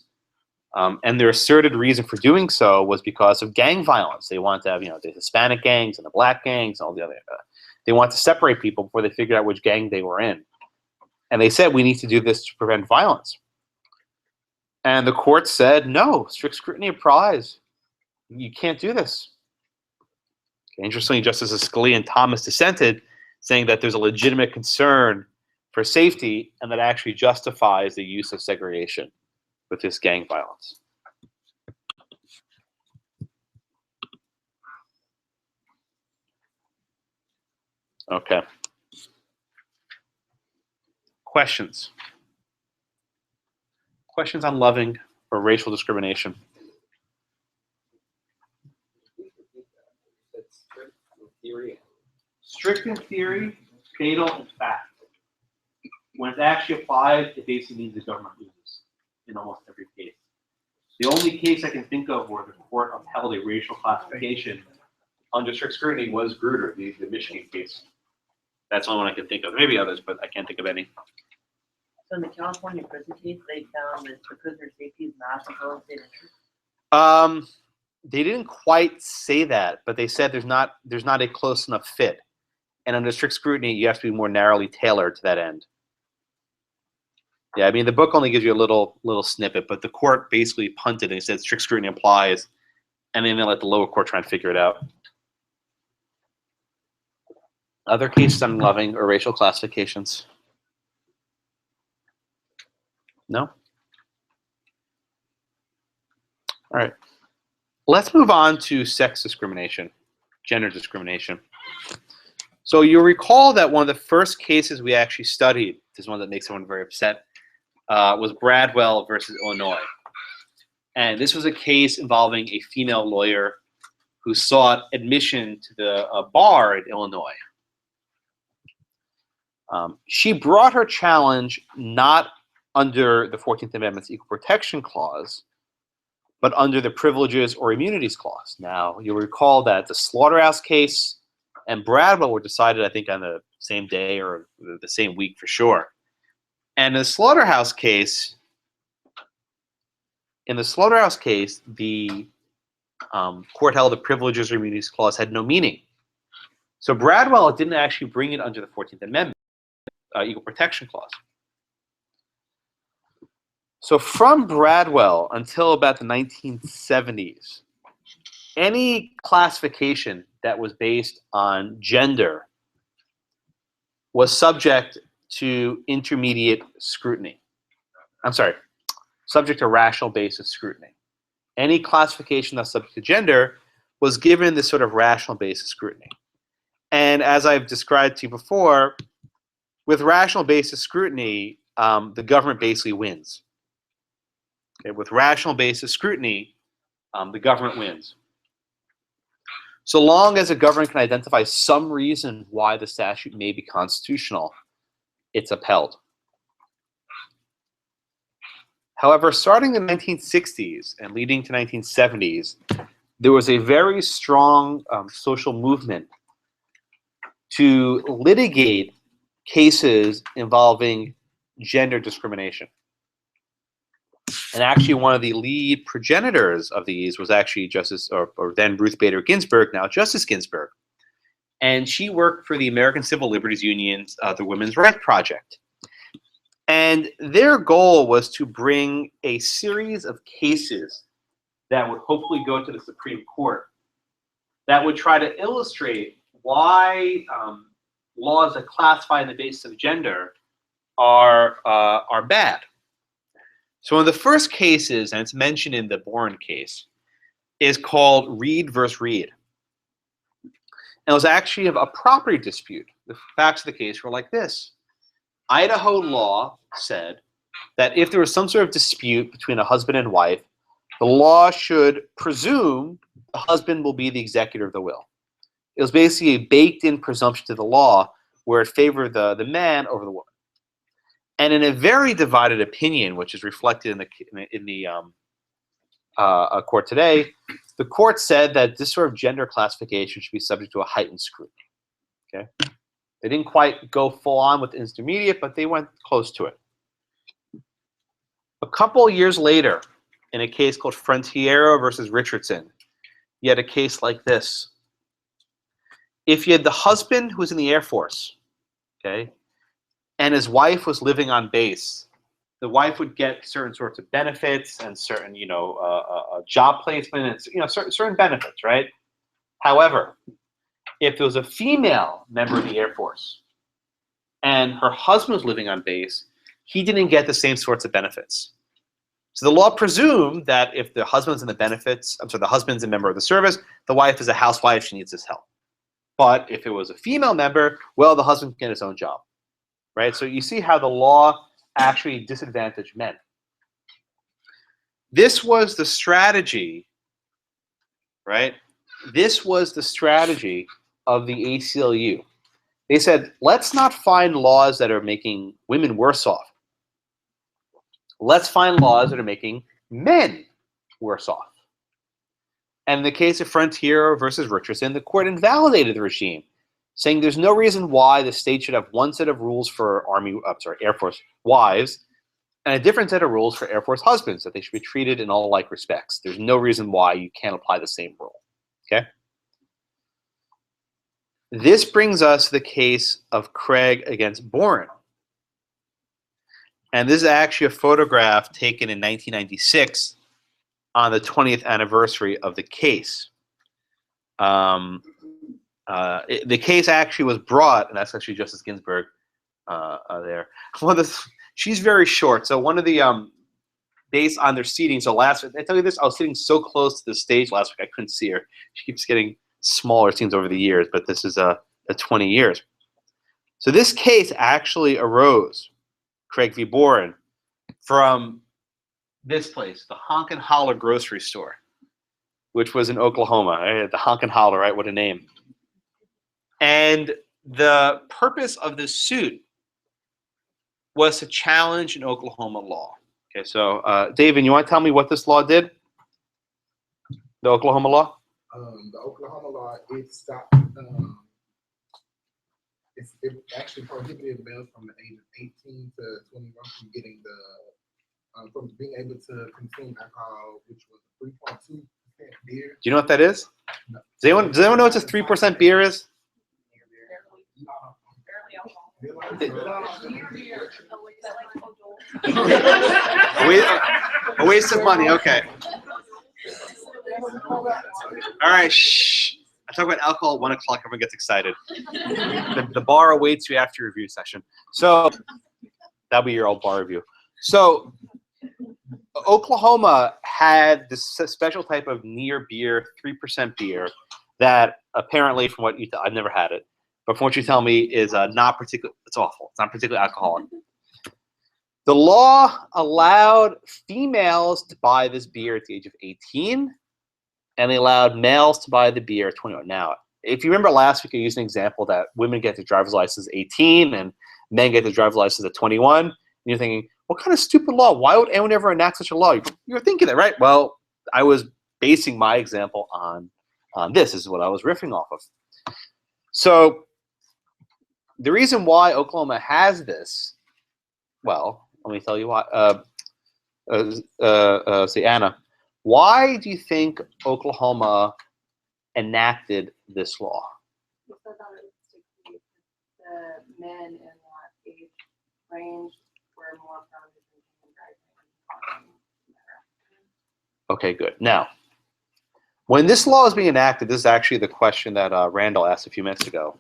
And their asserted reason for doing so was because of gang violence. They wanted to have, the Hispanic gangs and the black gangs and all the other. They wanted to separate people before they figured out which gang they were in. And they said, we need to do this to prevent violence. And the court said, no, strict scrutiny applies. You can't do this. Okay, interestingly, Justices Scalia and Thomas dissented, saying that there's a legitimate concern for safety and that actually justifies the use of segregation with this gang violence. Okay. Questions? Questions on Loving or racial discrimination? Strict in theory, fatal in fact. When it's actually applied, it basically means the government loses in almost every case. The only case I can think of where the court upheld a racial classification under strict scrutiny was Grutter, the Michigan case. That's the only one I can think of. Maybe others, but I can't think of any. So in the California prison case, they found that the prisoner safety is not a compelling state interest? They didn't quite say that, but they said there's not a close enough fit. And under strict scrutiny, you have to be more narrowly tailored to that end. Yeah, I mean, the book only gives you a little snippet, but the court basically punted and said strict scrutiny applies and then they let the lower court try and figure it out. Other cases I'm loving are racial classifications. No? All right. Let's move on to sex discrimination, gender discrimination. So you'll recall that one of the first cases we actually studied, this is one that makes someone very upset, was Bradwell versus Illinois. And this was a case involving a female lawyer who sought admission to the bar in Illinois. She brought her challenge not under the 14th Amendment's Equal Protection Clause, but under the Privileges or Immunities Clause. Now, you'll recall that the Slaughterhouse case and Bradwell were decided, I think, on the same day or the same week for sure. And in the Slaughterhouse case, the court held the Privileges or Immunities Clause had no meaning. So Bradwell didn't actually bring it under the 14th Amendment, Equal Protection Clause. So from Bradwell until about the 1970s, any classification that was based on gender was subject to intermediate scrutiny. I'm sorry, subject to rational basis scrutiny. Any classification that's subject to gender was given this sort of rational basis scrutiny. And as I've described to you before, with rational basis scrutiny, the government basically wins. Okay, with rational basis scrutiny, the government wins. So long as a government can identify some reason why the statute may be constitutional, it's upheld. However, starting in the 1960s and leading to 1970s, there was a very strong social movement to litigate cases involving gender discrimination. And actually, one of the lead progenitors of these was actually Justice, or then Ruth Bader Ginsburg, now Justice Ginsburg. And she worked for the American Civil Liberties Union's the Women's Rights Project. And their goal was to bring a series of cases that would hopefully go to the Supreme Court that would try to illustrate why laws that classify on the basis of gender are bad. So one of the first cases, and it's mentioned in the Boren case, is called Reed versus Reed. And it was actually a property dispute. The facts of the case were like this. Idaho law said that if there was some sort of dispute between a husband and wife, the law should presume the husband will be the executor of the will. It was basically a baked-in presumption to the law where it favored the man over the woman. And in a very divided opinion, which is reflected in the court today, the court said that this sort of gender classification should be subject to a heightened scrutiny. Okay, they didn't quite go full on with intermediate, but they went close to it. A couple years later, in a case called Frontiero versus Richardson, you had a case like this. If you had the husband who was in the Air Force, okay, and his wife was living on base, the wife would get certain sorts of benefits and certain, job placement and, certain benefits, right? However, if there was a female member of the Air Force and her husband was living on base, he didn't get the same sorts of benefits. So the law presumed that if the husband's in the benefits, the husband's a member of the service, the wife is a housewife, she needs his help. But if it was a female member, well, the husband can get his own job. Right? So you see how the law actually disadvantaged men. This was the strategy, right? This was the strategy of the ACLU. They said, let's not find laws that are making women worse off. Let's find laws that are making men worse off. And in the case of Frontiero versus Richardson, the court invalidated the regime, saying there's no reason why the state should have one set of rules for Air Force wives and a different set of rules for Air Force husbands, that they should be treated in all like respects. There's no reason why you can't apply the same rule, okay? This brings us to the case of Craig against Boren. And this is actually a photograph taken in 1996 on the 20th anniversary of the case. The case actually was brought, and that's actually Justice Ginsburg there. She's very short. So one of the based on their seating. So last week, I tell you this, I was sitting so close to the stage last week I couldn't see her. She keeps getting smaller, it seems, over the years, but this is a 20 years. So this case actually arose, Craig v. Boren, from this place, the Honk and Holler grocery store, which was in Oklahoma. The Honk and Holler, right? What a name. And the purpose of this suit was to challenge an Oklahoma law. Okay, so David, you want to tell me what this law did? The Oklahoma law? The Oklahoma law, it stopped, it actually prohibited males from the age of 18 to 21 from getting from being able to consume alcohol, which was 3.2% beer. Do you know what that is? No. Does anyone know what this 3% beer is? A waste of money, okay. All right, shh. I talk about alcohol at 1 o'clock, everyone gets excited. The bar awaits you after your review session. So that'll be your old bar review. So Oklahoma had this special type of near beer, 3% beer, that apparently, from what you I've never had it, but from what you tell me, is not particularly, it's awful. It's not particularly alcoholic. The law allowed females to buy this beer at the age of 18, and they allowed males to buy the beer at 21. Now, if you remember last week, I used an example that women get their driver's license at 18 and men get their driver's license at 21. And you're thinking, what kind of stupid law? Why would anyone ever enact such a law? You're thinking that, right? Well, I was basing my example on this. This is what I was riffing off of. So the reason why Oklahoma has this, well, let me tell you why. Say, Anna, why do you think Oklahoma enacted this law? The men in that age range were more prone to drinking and driving. Okay, good. Now, when this law is being enacted, this is actually the question that Randall asked a few minutes ago.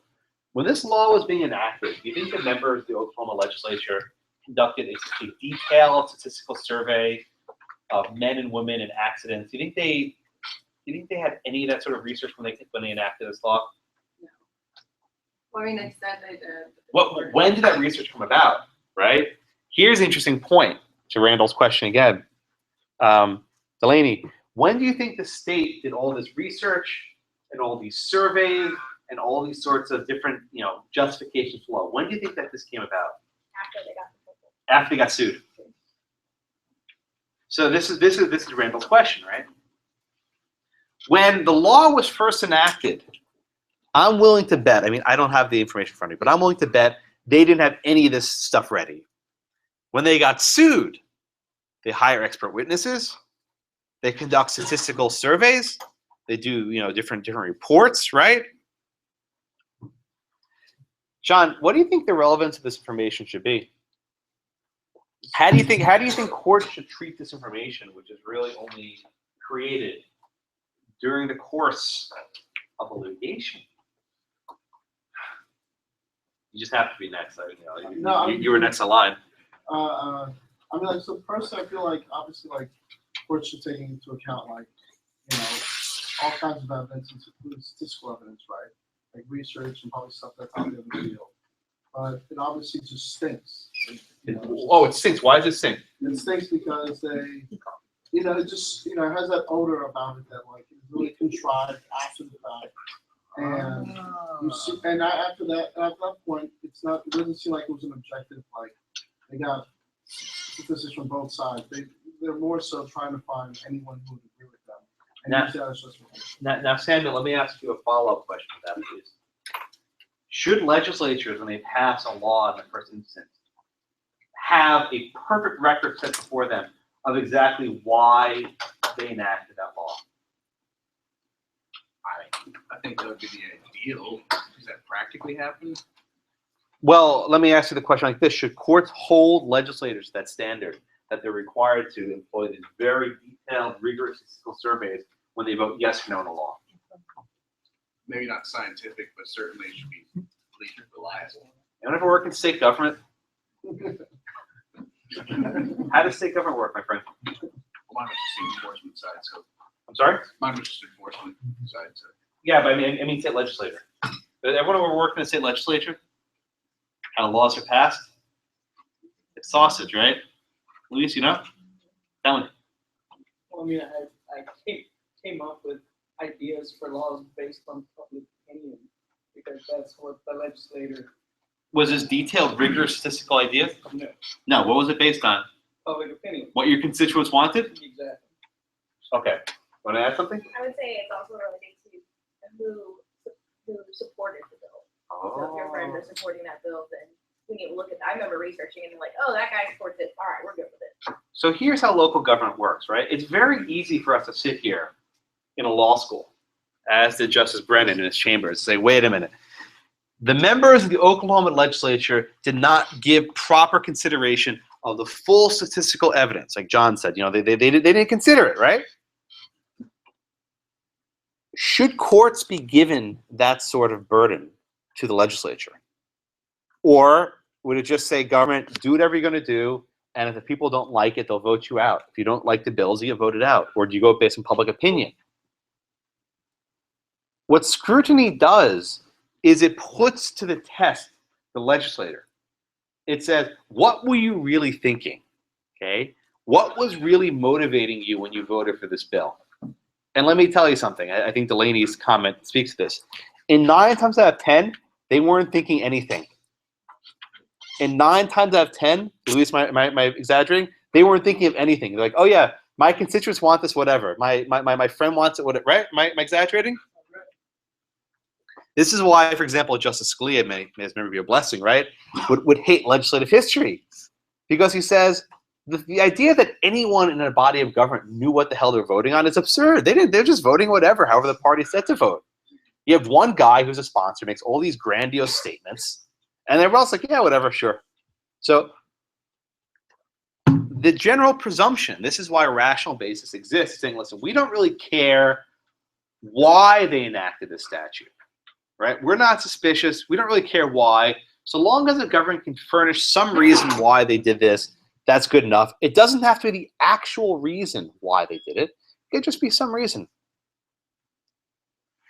When this law was being enacted, do you think the members of the Oklahoma legislature conducted a detailed statistical survey of men and women in accidents? Do you think they had any of that sort of research when they enacted this law? No. Well, I mean, they said they did. When did that research come about? Right. Here's an interesting point to Randall's question again. Delaney, when do you think the state did all this research and all these surveys and all these sorts of different, justifications for law? When do you think that this came about? After they got sued. So this is Randall's question, right? When the law was first enacted, I'm willing to bet, I mean, I don't have the information in front of me, but I'm willing to bet they didn't have any of this stuff ready. When they got sued, they hire expert witnesses, they conduct statistical surveys, they do, different reports, right? John, what do you think the relevance of this information should be? How do you think courts should treat this information, which is really only created during the course of a litigation? You just have to be next. You were next in line. I mean, so personally, I feel like obviously, courts should take into account, all kinds of evidence, including statistical evidence, right? Like research and probably stuff that's out there in the field. But it obviously just stinks. It stinks. Why does it stink? It stinks because they, it just, has that odor about it that it's really contrived after the fact. And you see, and after that point, it doesn't seem like it was an objective. They got statistics from both sides. They're more so trying to find anyone who would agree with them. And now, Samuel, let me ask you a follow-up question to that, please. Should legislatures, when they pass a law in the first instance, have a perfect record set before them of exactly why they enacted that law? I think that would be the ideal. Does that practically happen? Well, let me ask you the question like this. Should courts hold legislators to that standard that they're required to employ these very detailed, rigorous statistical surveys when they vote yes or no on a law. Maybe not scientific, but certainly it should be at least reliable. Anyone ever work in state government? How does state government work, my friend? Well, mine was just the enforcement side, so I'm sorry? mine was just enforcement side, so. Yeah, but I mean state legislature. But everyone ever worked in the state legislature? How laws are passed? It's sausage, right? Luis, you know? Tell me. Well, I mean, I came up with ideas for laws based on public opinion, because that's what the legislator, Was this detailed, rigorous statistical ideas? no, No, what was it based on? public opinion. What your constituents wanted? Exactly. Okay. Want to add something? I would say it's also related to who supported the bill. So if your friends are supporting that bill, then we need to look at that. I remember researching and like, oh, that guy supports it. All right, we're good with it. So here's how local government works, right? It's very easy for us to sit here in a law school, as did Justice Brennan in his chambers, and say, wait a minute. The members of the Oklahoma legislature did not give proper consideration of the full statistical evidence. Like John said, you know, they didn't consider it, right? Should courts be given that sort of burden to the legislature? Or would it just say, government, do whatever you're going to do, and if the people don't like it, they'll vote you out. If you don't like the bills, you get voted out. Or do you go based on public opinion? What scrutiny does is it puts to the test the legislator. It says, what were you really thinking? Okay? What was really motivating you when you voted for this bill? And let me tell you something. I think Delaney's comment speaks to this. In 9 times out of 10, they weren't thinking anything. In 9 times out of 10, Luis, am I exaggerating? They weren't thinking of anything. They're like, oh yeah, my constituents want this, whatever. My friend wants it, whatever. Right? Am I exaggerating? This is why, for example, Justice Scalia, may his memory be a blessing, right, would hate legislative history. Because he says, the idea that anyone in a body of government knew what the hell they're voting on is absurd. They're just voting whatever, however the party said to vote. You have one guy who's a sponsor, makes all these grandiose statements, and everyone else like, yeah, whatever, sure. So the general presumption, this is why a rational basis exists, saying, listen, we don't really care why they enacted this statute, right? We're not suspicious. We don't really care why. So long as the government can furnish some reason why they did this, that's good enough. It doesn't have to be the actual reason why they did it. It could just be some reason.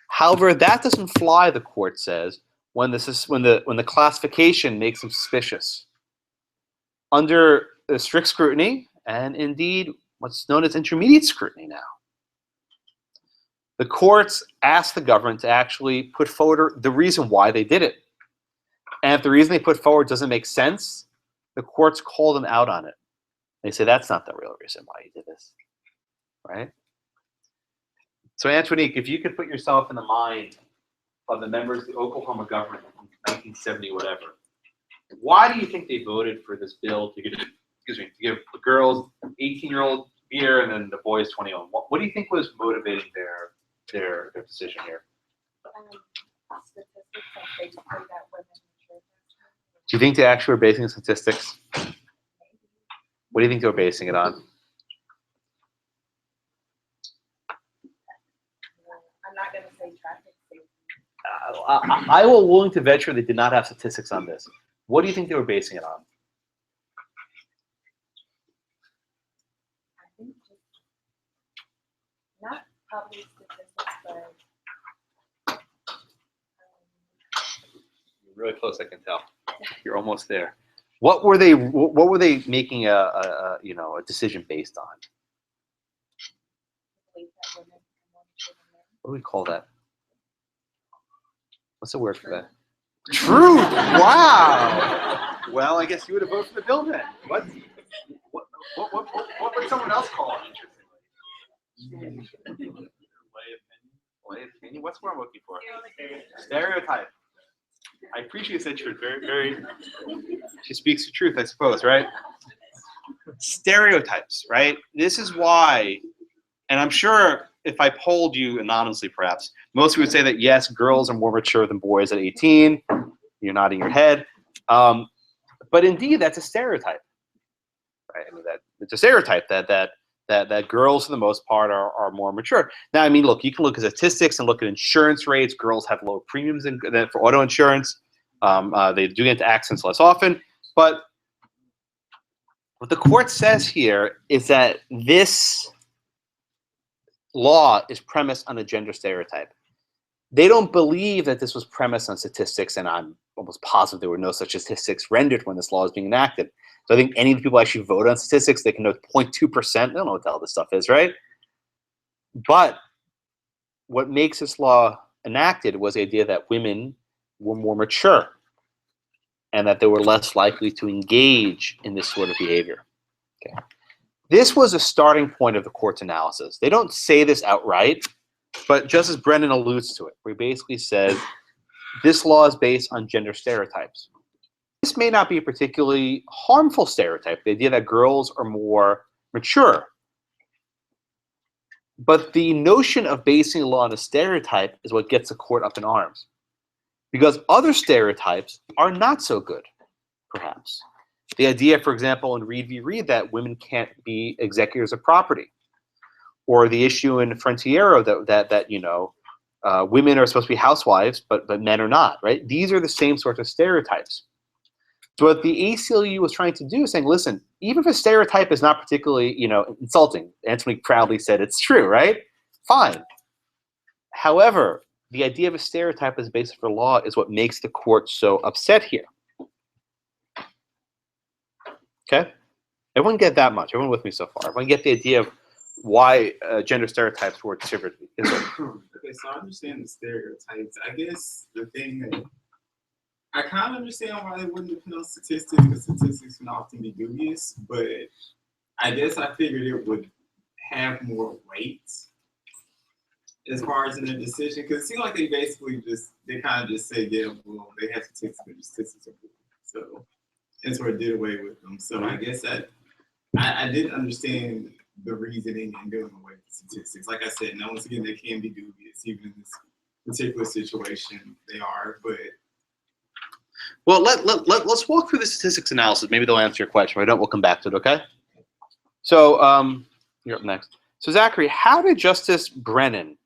However, that doesn't fly, the court says, when the classification makes them suspicious. Under strict scrutiny, and indeed what's known as intermediate scrutiny now, the courts ask the government to actually put forward the reason why they did it. And if the reason they put forward doesn't make sense, the courts call them out on it. They say, that's not the real reason why you did this, right? So Antonique, if you could put yourself in the mind of the members of the Oklahoma government in 1970, whatever, why do you think they voted for this bill to give the girls 18-year-old beer and then the boys 21? What do you think was motivating their decision here? Do you think they actually were basing the statistics? What do you think they were basing it on? I'm not going to say traffic safety. I will willing to venture they did not have statistics on this. What do you think they were basing it on? I think just not probably statistics, but You're really close, I can tell. You're almost there. What were they making a decision based on? What do we call that? What's the word for that? Truth. Wow. Well, I guess you would have voted for the bill then. What would someone else call it? Interestingly. Lay opinion. What's what I'm looking for? Stereotype. I appreciate you said truth. Very, very. She speaks the truth, I suppose, right? Stereotypes, right? This is why, and I'm sure if I polled you anonymously, perhaps most of you would say that yes, girls are more mature than boys at 18. You're nodding your head, but indeed, that's a stereotype. right? I mean, that it's a stereotype that girls, for the most part, are more mature. Now, I mean, look, you can look at statistics and look at insurance rates. Girls have low premiums for auto insurance. They do get into accidents less often. But what the court says here is that this law is premised on a gender stereotype. They don't believe that this was premised on statistics, and I'm almost positive there were no such statistics rendered when this law is being enacted. So I think any of the people actually vote on statistics, they can know 0.2%. They don't know what the hell this stuff is, right? But what makes this law enacted was the idea that women were more mature and that they were less likely to engage in this sort of behavior. Okay. This was a starting point of the court's analysis. They don't say this outright, but Justice Brennan alludes to it, where he basically says this law is based on gender stereotypes. This may not be a particularly harmful stereotype, the idea that girls are more mature. But the notion of basing a law on a stereotype is what gets the court up in arms. Because other stereotypes are not so good, perhaps. The idea, for example, in Reed v. Reed that women can't be executors of property. Or the issue in Frontiero that you know, women are supposed to be housewives, but men are not, right? These are the same sorts of stereotypes. So what the ACLU was trying to do is saying, listen, even if a stereotype is not particularly, you know, insulting, Anthony proudly said it's true, right? Fine. However, the idea of a stereotype as a basis for law is what makes the court so upset here. Okay? Everyone get that much? Everyone with me so far? Everyone get the idea of why gender stereotypes were distributed? Okay, so I understand the stereotypes. I guess the thing that I kind of understand why they wouldn't depend on statistics, because statistics can often be dubious, but I guess I figured it would have more weight as far as in the decision, because it seemed like they basically they kind of just say, yeah, well, they have statistics, but the statistics are good. So, and sort of did away with them. So I guess that I didn't understand the reasoning and doing away with statistics. Like I said, now once again, they can be dubious, even in this particular situation, they are, but. Well, let's walk through the statistics analysis. Maybe they'll answer your question. If I don't, we'll come back to it, okay? So you're up next. So Zachary, how did Justice Brennan,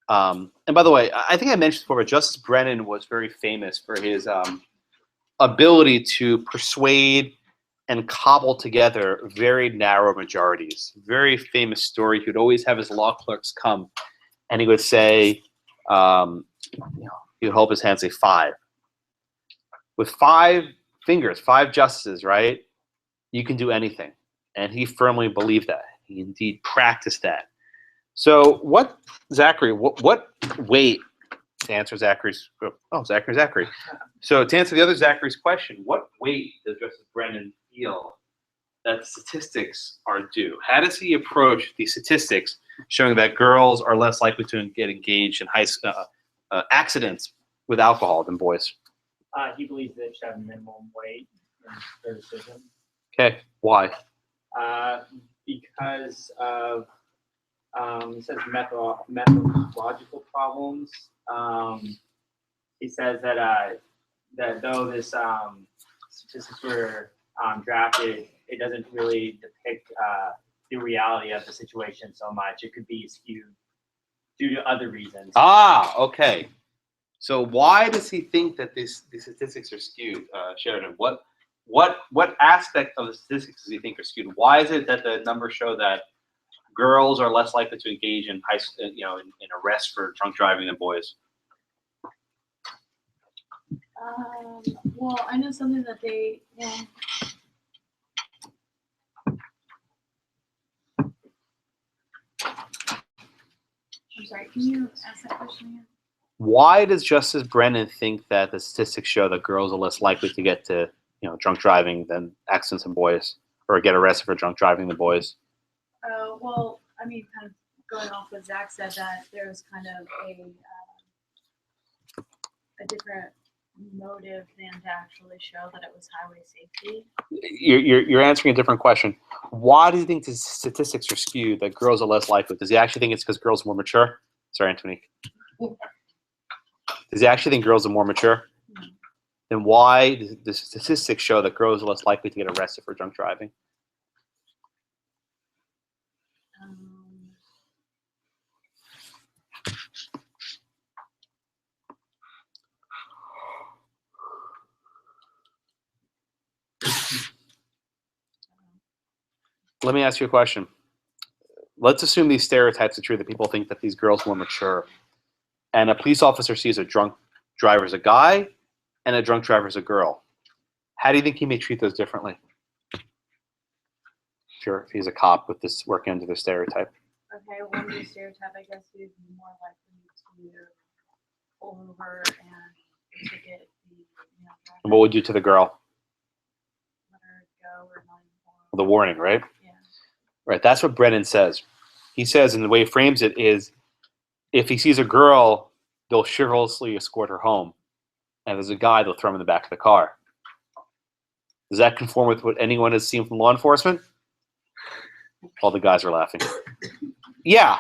and by the way, I think I mentioned before, but Justice Brennan was very famous for his ability to persuade and cobble together very narrow majorities. Very famous story. He would always have his law clerks come, and he would say, you know, he would hold his hand and say 5. With 5 fingers, 5 justices, right? You can do anything. And he firmly believed that. He indeed practiced that. So what, Zachary, what weight, to answer Zachary's, Zachary. So to answer the other Zachary's question, what weight does Justice Brennan feel that statistics are due? How does he approach the statistics showing that girls are less likely to get engaged in accidents with alcohol than boys? He believes they should have minimum weight in their decision. Okay, why? Because of he says methodological problems. He says that though this statistics were drafted, it doesn't really depict the reality of the situation so much. It could be skewed due to other reasons. Ah, okay. So why does he think that these statistics are skewed, Sheridan? What aspect of the statistics does he think are skewed? Why is it that the numbers show that girls are less likely to engage in in arrests for drunk driving than boys? Well, I know something that they. I'm sorry. Can you ask that question again? Why does Justice Brennan think that the statistics show that girls are less likely to get to drunk driving than accidents than boys, or get arrested for drunk driving than boys? Well, I mean, kind of going off what Zach said, that there was kind of a different motive than to actually show that it was highway safety. You're answering a different question. Why do you think the statistics are skewed that girls are less likely? Does he actually think it's because girls are more mature? Sorry, Anthony. Does he actually think girls are more mature? No. Then why does the statistics show that girls are less likely to get arrested for drunk driving? let me ask you a question. Let's assume these stereotypes are true, that people think that these girls are more mature, and a police officer sees a drunk driver as a guy and a drunk driver as a girl. How do you think he may treat those differently? Sure, if he's a cop with this working under the stereotype. Okay, one new stereotype, I guess we'd be more likely to pull over and ticket the, driver. And what would you do to the girl? Let her go or not even The warning, right? Yeah. Right, that's what Brennan says. He says, and the way he frames it is, if he sees a girl, they'll chivalrously escort her home. And if there's a guy, they'll throw him in the back of the car. Does that conform with what anyone has seen from law enforcement? All the guys are laughing. Yeah.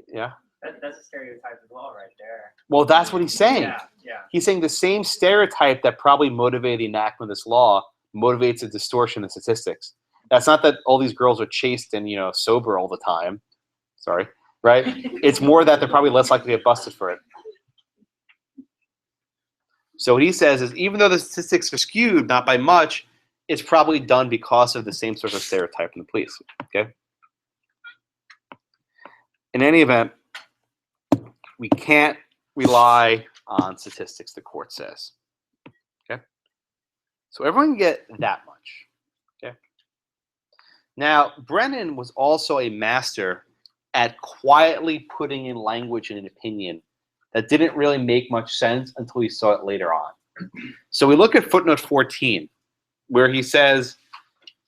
Yeah. That's a stereotype as well right there. Well, that's what he's saying. Yeah, yeah. He's saying the same stereotype that probably motivated the enactment of this law motivates a distortion in statistics. That's not that all these girls are chaste and, sober all the time. Sorry. Right? It's more that they're probably less likely to get busted for it. So what he says is, even though the statistics are skewed, not by much, it's probably done because of the same sort of stereotype in the police. Okay? In any event, we can't rely on statistics, the court says. Okay? So everyone can get that much. Okay? Now, Brennan was also a master at quietly putting in language in an opinion that didn't really make much sense until we saw it later on. So we look at footnote 14, where he says,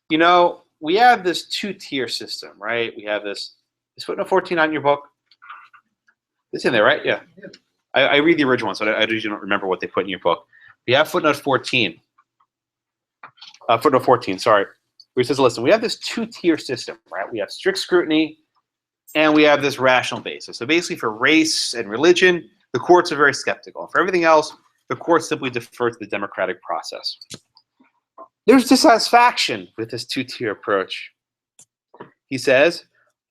we have this two-tier system, right? We have this. Is footnote 14 on your book? It's in there, right? Yeah. I read the original one, so I usually don't remember what they put in your book. We have footnote 14. Footnote 14, sorry. Where he says, listen, we have this two-tier system, right? We have strict scrutiny, and we have this rational basis. So basically for race and religion, the courts are very skeptical. For everything else, the courts simply defer to the democratic process. There's dissatisfaction with this two-tier approach. He says,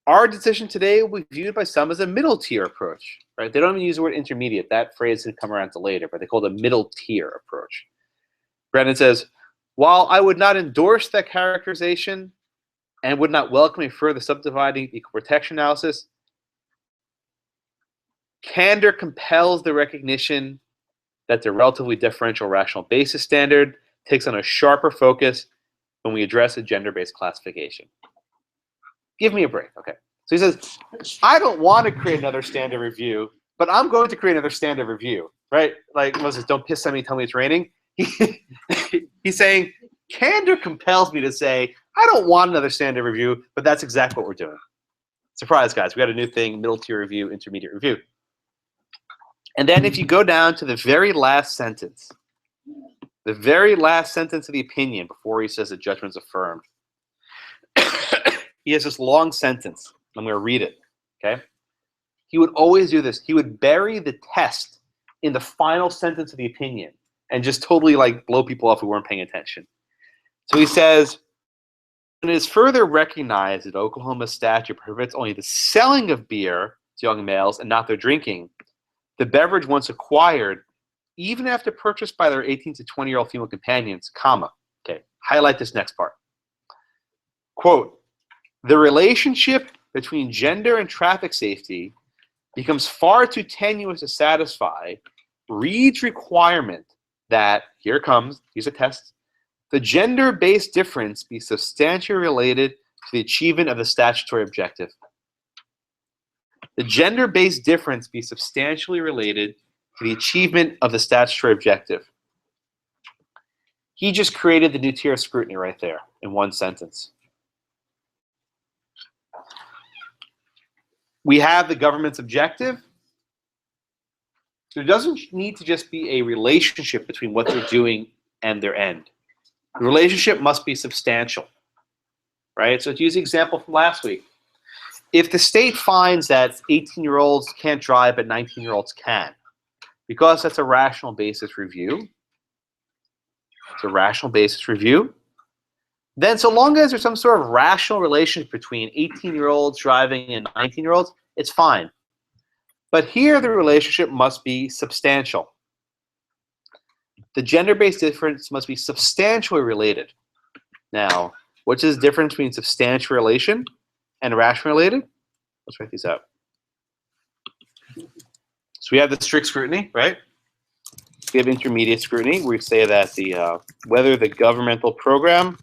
our decision today will be viewed by some as a middle-tier approach. Right? They don't even use the word intermediate. That phrase didn't come around until later, but they call it a middle-tier approach. Brennan says, while I would not endorse that characterization and would not welcome a further subdividing equal protection analysis, candor compels the recognition that the relatively differential rational basis standard takes on a sharper focus when we address a gender-based classification. Give me a break. Okay. So he says, I don't want to create another standard review, but I'm going to create another standard review, right? Like Moses, don't piss on me, tell me it's raining. He's saying, candor compels me to say, I don't want another standard review, but that's exactly what we're doing. Surprise, guys. We got a new thing, middle tier review, intermediate review. And then if you go down to the very last sentence of the opinion before he says the judgment's affirmed, he has this long sentence. I'm going to read it, okay? He would always do this. He would bury the test in the final sentence of the opinion and just totally blow people off who weren't paying attention. So he says, and it is further recognized that Oklahoma's statute prohibits only the selling of beer to young males and not their drinking. The beverage once acquired, even after purchased by their 18 to 20-year-old female companions, comma. Okay, highlight this next part. Quote, the relationship between gender and traffic safety becomes far too tenuous to satisfy Reed's requirement that, here it comes, here's a test, the gender-based difference be substantially related to the achievement of the statutory objective. The gender-based difference be substantially related to the achievement of the statutory objective. He just created the new tier of scrutiny right there in one sentence. We have the government's objective. There doesn't need to just be a relationship between what they're doing and their end. The relationship must be substantial, right? So to use the example from last week, if the state finds that 18-year-olds can't drive but 19-year-olds can, because that's a rational basis review, then so long as there's some sort of rational relationship between 18-year-olds driving and 19-year-olds, it's fine. But here the relationship must be substantial. The gender-based difference must be substantially related. Now, What's the difference between substantial relation and rational related? Let's write these out. So we have the strict scrutiny, right? We have intermediate scrutiny. We say that the whether the governmental program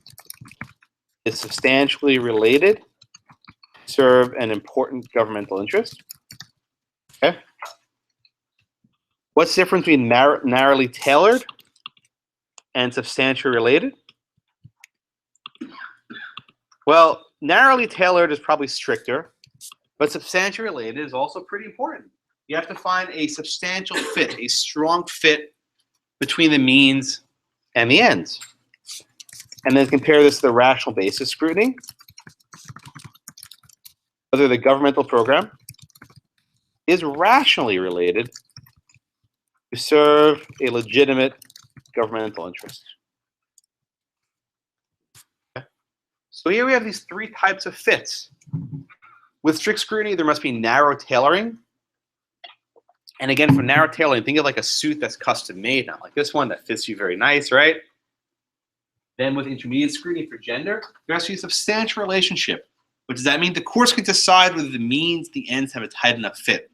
is substantially related to serve an important governmental interest. Okay. What's the difference between narrowly tailored and substantially related? Well, narrowly tailored is probably stricter, but substantially related is also pretty important. You have to find a substantial fit, a strong fit between the means and the ends. And then compare this to the rational basis scrutiny. Whether the governmental program is rationally related to serve a legitimate governmental interest. Okay. So here we have these three types of fits. With strict scrutiny, there must be narrow tailoring. And again, for narrow tailoring, think of like a suit that's custom made, not like this one that fits you very nice, right? Then with intermediate scrutiny for gender, there has to be a substantial relationship. What does that mean? The courts can decide whether the means, the ends have a tight enough fit.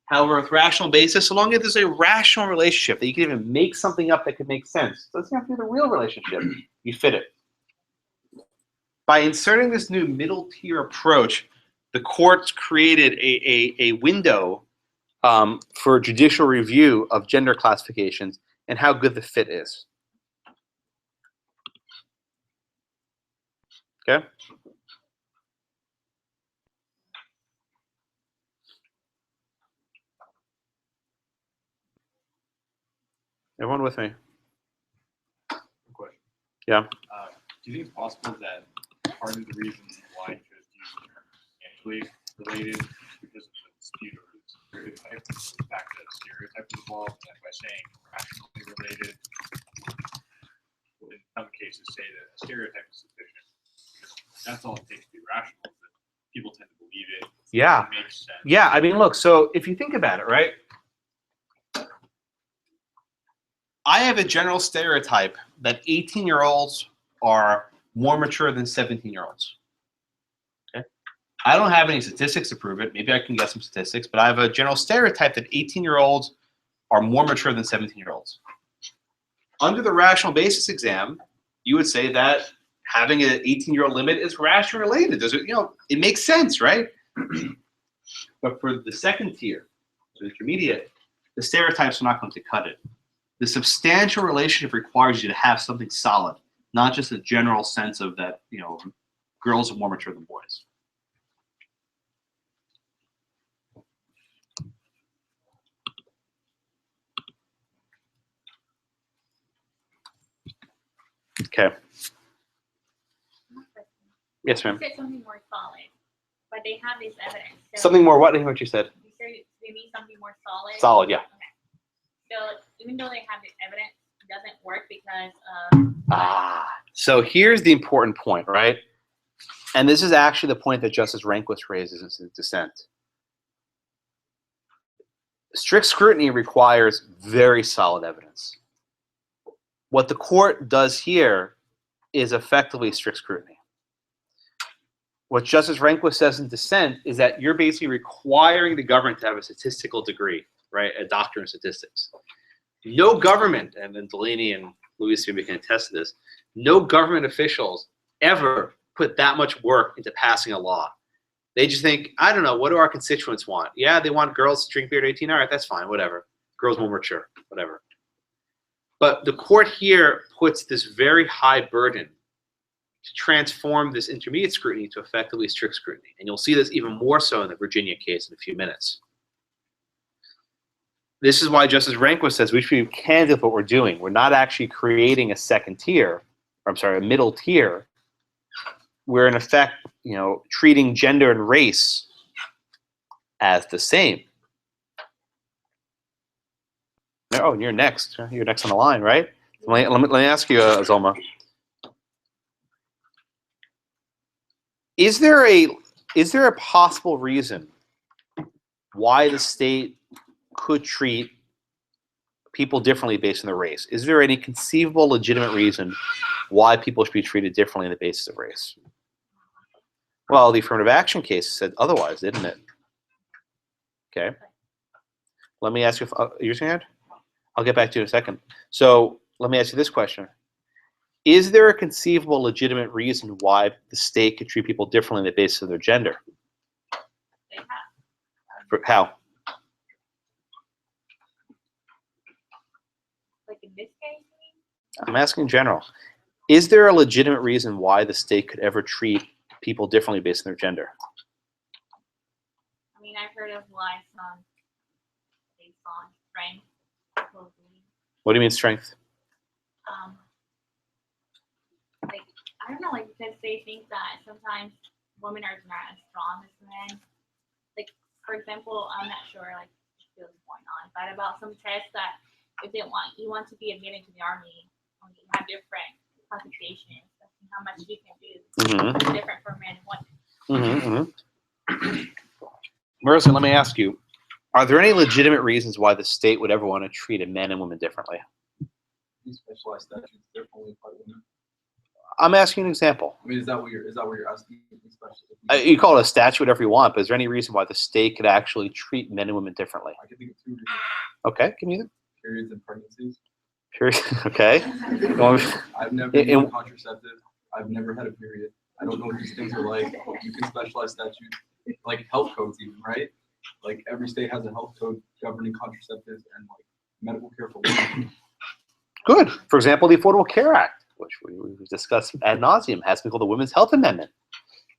However, with rational basis, so long as there's a rational relationship, that you can even make something up that could make sense. It doesn't have to be the real relationship. You fit it. By inserting this new middle tier approach, the courts created a window for judicial review of gender classifications and how good the fit is. Okay? Everyone with me? Question. Yeah. Do you think it's possible that part of the reason why you just use the term substantially related because of the dispute over the stereotype, the fact that stereotype is involved, and by saying rationally related, will in some cases say that a stereotype is sufficient? Because that's all it takes to be rational, is that people tend to believe it. Yeah. It makes sense. Yeah, I mean, look, so if you think about it, right? I have a general stereotype that 18-year-olds are more mature than 17-year-olds. Okay? I don't have any statistics to prove it. Maybe I can get some statistics, but I have a general stereotype that 18-year-olds are more mature than 17-year-olds. Under the rational basis exam, you would say that having an 18-year-old limit is rationally related. There's, it makes sense, right? But for the second tier, the intermediate, the stereotypes are not going to cut it. The substantial relationship requires you to have something solid, not just a general sense of that, girls are more mature than boys. Okay. Yes, ma'am. You said something more solid, but they have this evidence. So Something more what? I didn't hear what you said. You said they need something more solid. Solid, yeah. Okay. So even though they have the evidence, it doesn't work because So here's the important point, right? And this is actually the point that Justice Rehnquist raises in his dissent. Strict scrutiny requires very solid evidence. What the court does here is effectively strict scrutiny. What Justice Rehnquist says in dissent is that you're basically requiring the government to have a statistical degree, right? A doctorate in statistics. No government, and then Delaney and Louis can attest to this, no government officials ever put that much work into passing a law. They just think, I don't know, what do our constituents want? Yeah, they want girls to drink beer at 18. All right, that's fine, whatever. Girls more mature, whatever. But the court here puts this very high burden to transform this intermediate scrutiny to effectively strict scrutiny. And you'll see this even more so in the Virginia case in a few minutes. This is why Justice Rehnquist says we should be candid with what we're doing. We're not actually creating a second tier, or I'm sorry, a middle tier. We're in effect, treating gender and race as the same. Oh, you're next. You're next on the line, right? Let me ask you, Zolma. Is there a possible reason why the state could treat people differently based on their race. Is there any conceivable legitimate reason why people should be treated differently on the basis of race? Well, the affirmative action case said otherwise, didn't it? Okay. Let me ask you, you're saying? I'll get back to you in a second. So let me ask you this question. Is there a conceivable legitimate reason why the state could treat people differently on the basis of their gender? How? Like in this case? I'm asking in general. Is there a legitimate reason why the state could ever treat people differently based on their gender? I mean, I've heard of lies based on strength. Supposedly. What do you mean strength? Like, I don't know, like, because they think that sometimes women are not as strong as men. Like, for example, I'm not sure, like, what's going on, but about some tests that if they want, you want to be admitted to the army, you have different qualifications, how much you can do. It's different for men and women. Marissa, let me ask you, are there any legitimate reasons why the state would ever want to treat men and women differently? Specialized statutes differently by women. I'm asking an example. I mean, is that what you're asking? You call it a statute, whatever you want, but is there any reason why the state could actually treat men and women differently? I can think of two reasons. Okay, give me them. Periods and pregnancies. Period. Okay. I've never used a contraceptive. I've never had a period. I don't know what these things are like. You can specialize statutes, like health codes even, right? Like every state has a health code governing contraceptives and like medical care for women. Good. For example, the Affordable Care Act, which we discussed ad nauseum, has been called the Women's Health Amendment,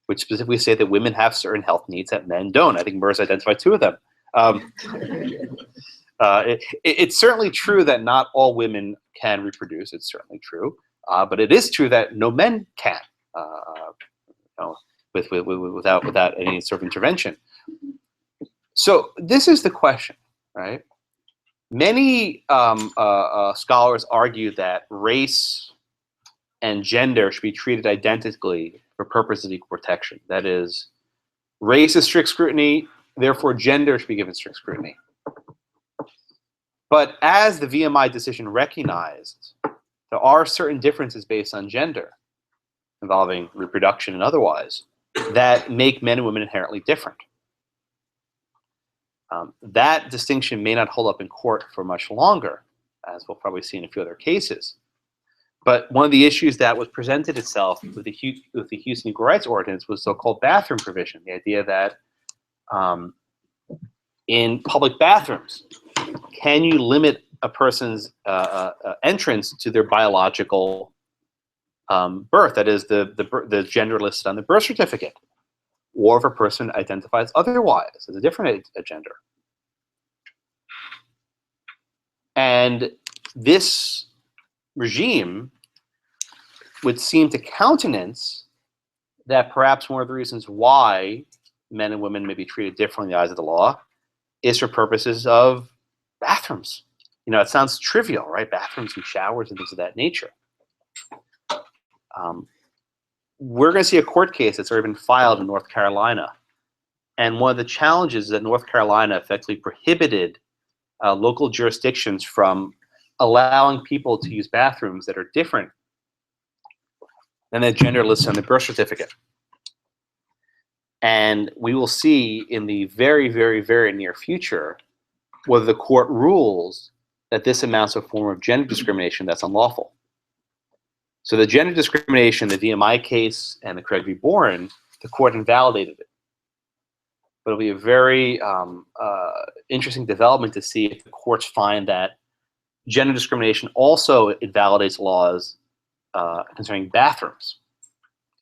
which specifically say that women have certain health needs that men don't. I think Merz identified two of them. It's certainly true that not all women can reproduce. It's certainly true. But it is true that no men can, without any sort of intervention. So this is the question, right? Many scholars argue that race and gender should be treated identically for purposes of equal protection. That is, race is strict scrutiny, therefore gender should be given strict scrutiny. But as the VMI decision recognized, there are certain differences based on gender, involving reproduction and otherwise, that make men and women inherently different. That distinction may not hold up in court for much longer, as we'll probably see in a few other cases. But one of the issues that was presented itself with the Houston Equal Rights Ordinance was so-called bathroom provision, the idea that in public bathrooms, can you limit a person's entrance to their biological birth, that is the gender listed on the birth certificate, or if a person identifies otherwise as a different gender. And this regime would seem to countenance that perhaps one of the reasons why men and women may be treated differently in the eyes of the law is for purposes of bathrooms. You know, it sounds trivial, right? Bathrooms and showers and things of that nature. We're going to see a court case that's already been filed in North Carolina. And one of the challenges is that North Carolina effectively prohibited local jurisdictions from allowing people to use bathrooms that are different than the gender listed on the birth certificate. And we will see in the very, very, very near future whether the court rules that this amounts to a form of gender discrimination that's unlawful. So the gender discrimination, the VMI case, and the Craig v. Boren, the court invalidated it. But it'll be a very interesting development to see if the courts find that gender discrimination also invalidates laws concerning bathrooms.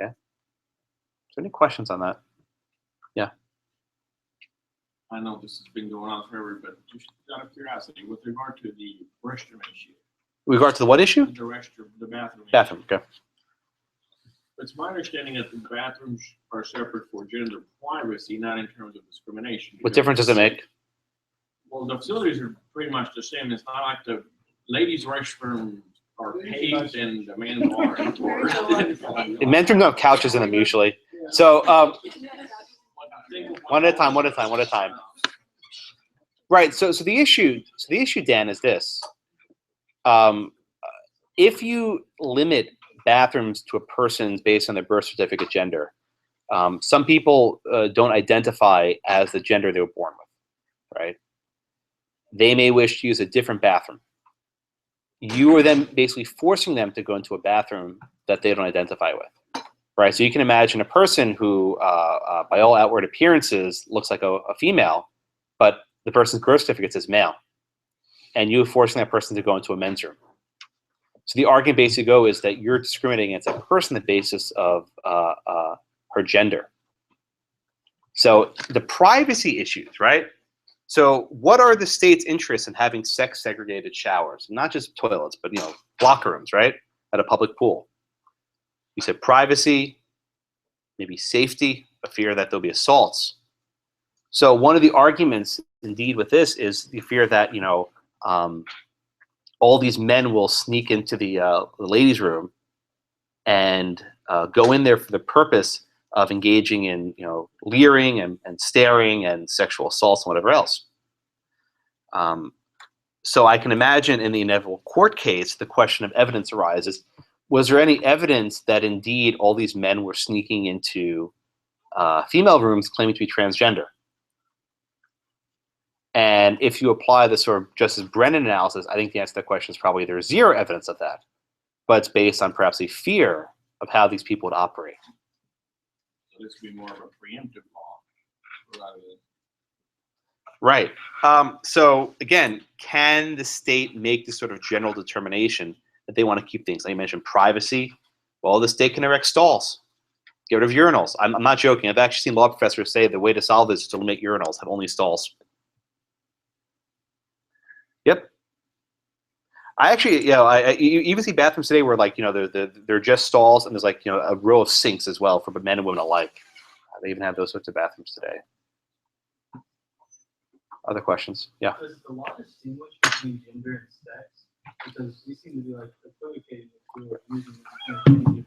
Okay. So any questions on that? Yeah. I know this has been going on forever, but just out of curiosity, with regard to the restroom issue. With regard to the what issue? The restroom, the bathroom. Bathroom, okay. It's my understanding that the bathrooms are separate for gender privacy, not in terms of discrimination. What difference does it make? Well, the facilities are pretty much the same. It's not like the ladies' restroom are paved and the men's aren't. In men's rooms don't have couches in them usually. So one at a time. Right. So the issue, Dan, is this. if you limit bathrooms to a person based on their birth certificate gender, some people don't identify as the gender they were born with, right? They may wish to use a different bathroom. You are then basically forcing them to go into a bathroom that they don't identify with, right? So you can imagine a person who, by all outward appearances, looks like a female, but the person's birth certificate says male, and you're forcing that person to go into a men's room. So the argument basically is that you're discriminating against a person on the basis of her gender. So the privacy issues, right? So what are the state's interests in having sex-segregated showers? Not just toilets, but locker rooms, right? At a public pool. You said privacy, maybe safety, a fear that there'll be assaults. So one of the arguments, indeed, with this is the fear that all these men will sneak into the ladies' room and go in there for the purpose of engaging in leering and staring and sexual assaults and whatever else. So I can imagine in the inevitable court case, the question of evidence arises. Was there any evidence that indeed all these men were sneaking into female rooms claiming to be transgender? And if you apply the sort of Justice Brennan analysis, I think the answer to that question is probably there's zero evidence of that. But it's based on perhaps a fear of how these people would operate. So this would be more of a preemptive law rather than. Right. So again, can the state make this sort of general determination that they want to keep things? Like you mentioned, privacy. Well, the state can erect stalls, get rid of urinals. I'm not joking. I've actually seen law professors say the way to solve this is to limit urinals, have only stalls. Yep. I actually, you even see bathrooms today where they're just stalls and there's a row of sinks as well for men and women alike. They even have those sorts of bathrooms today. Other questions? Yeah. Does the law distinguish between gender and sex? Because we seem to be equivocating if we're using it interchangeably,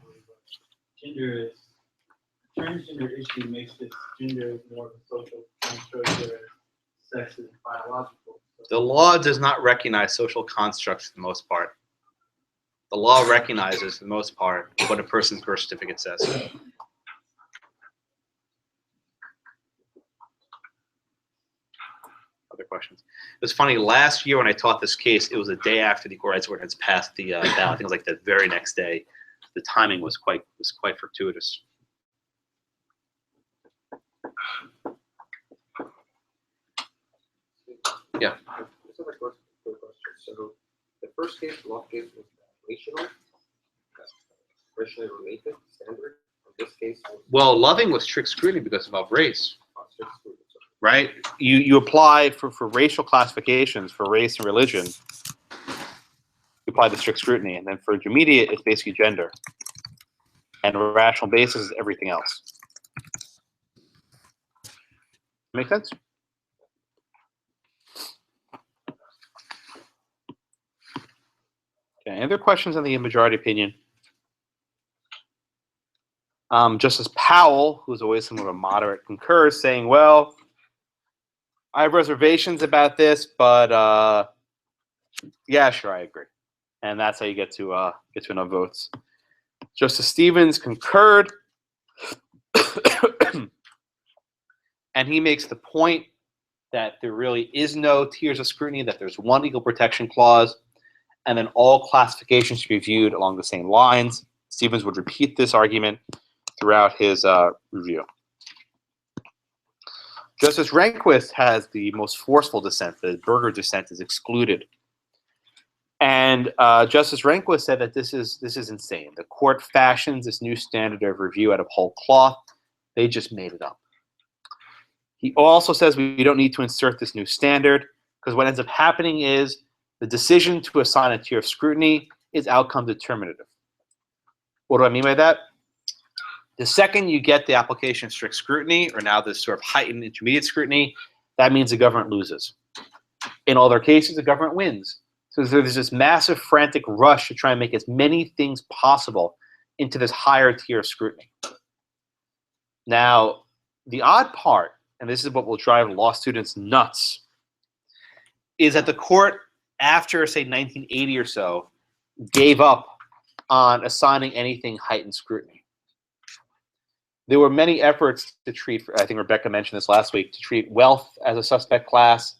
but transgender issue makes this gender more of a social construct, whereas sex is biological. The law does not recognize social constructs for the most part. The law recognizes, for the most part, what a person's birth certificate says. Other questions? It was funny, last year when I taught this case, it was a day after the equal rights ordinance passed the ballot. I think it was like the very next day. The timing was quite fortuitous. Yeah. So the first case, the law case, was racially related standard. In this case, Well, Loving was strict scrutiny because of race. Right? You apply for racial classifications for race and religion. You apply the strict scrutiny, and then for intermediate, it's basically gender. And a rational basis is everything else. Make sense? Okay, any other questions on the majority opinion? Justice Powell, who's always somewhat of a moderate, concurs, saying, well, I have reservations about this, but yeah, sure, I agree. And that's how you get to enough votes. Justice Stevens concurred, and he makes the point that there really is no tiers of scrutiny, that there's one equal protection clause, and then all classifications should be viewed along the same lines. Stevens would repeat this argument throughout his review. Justice Rehnquist has the most forceful dissent. The Berger dissent is excluded. And Justice Rehnquist said that this is insane. The court fashions this new standard of review out of whole cloth. They just made it up. He also says we don't need to insert this new standard because what ends up happening is the decision to assign a tier of scrutiny is outcome determinative. What do I mean by that? The second you get the application of strict scrutiny, or now this sort of heightened intermediate scrutiny, that means the government loses. In all their cases, the government wins. So there's this massive frantic rush to try and make as many things possible into this higher tier of scrutiny. Now, the odd part, and this is what will drive law students nuts, is that the court after, say, 1980 or so, gave up on assigning anything heightened scrutiny. There were many efforts to treat, I think Rebecca mentioned this last week, to treat wealth as a suspect class,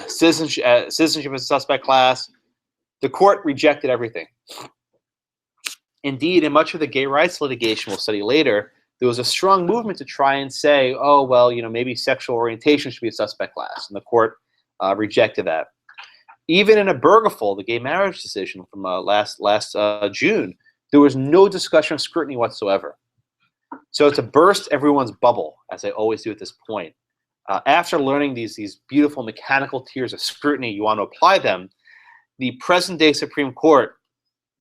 citizenship as a suspect class. The court rejected everything. Indeed, in much of the gay rights litigation we'll study later, there was a strong movement to try and say, oh, well, maybe sexual orientation should be a suspect class. And the court rejected that. Even in a Bergefell, the gay marriage decision from last June, there was no discussion of scrutiny whatsoever. So to burst everyone's bubble, as I always do at this point, after learning these beautiful mechanical tiers of scrutiny, you want to apply them, the present-day Supreme Court,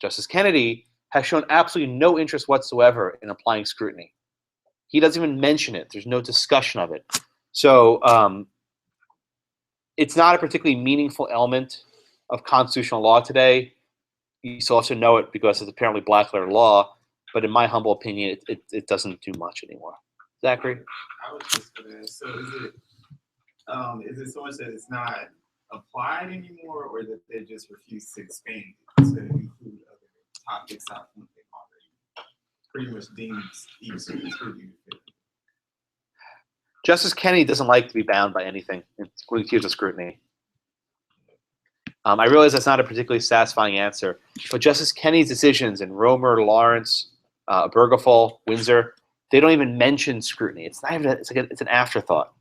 Justice Kennedy, has shown absolutely no interest whatsoever in applying scrutiny. He doesn't even mention it. There's no discussion of it. So it's not a particularly meaningful element of constitutional law today. You also know it because it's apparently black-letter law, but in my humble opinion, it doesn't do much anymore. Zachary? I was just gonna, so is it so much that it's not applied anymore, or that they just refuse to expand it to include other topics out from what they already pretty much deemed scrutiny? Justice Kennedy doesn't like to be bound by anything, including tiers of scrutiny. I realize that's not a particularly satisfying answer, but Justice Kennedy's decisions in Romer, Lawrence, Bergefell, Windsor, they don't even mention scrutiny. It's not even. It's an afterthought.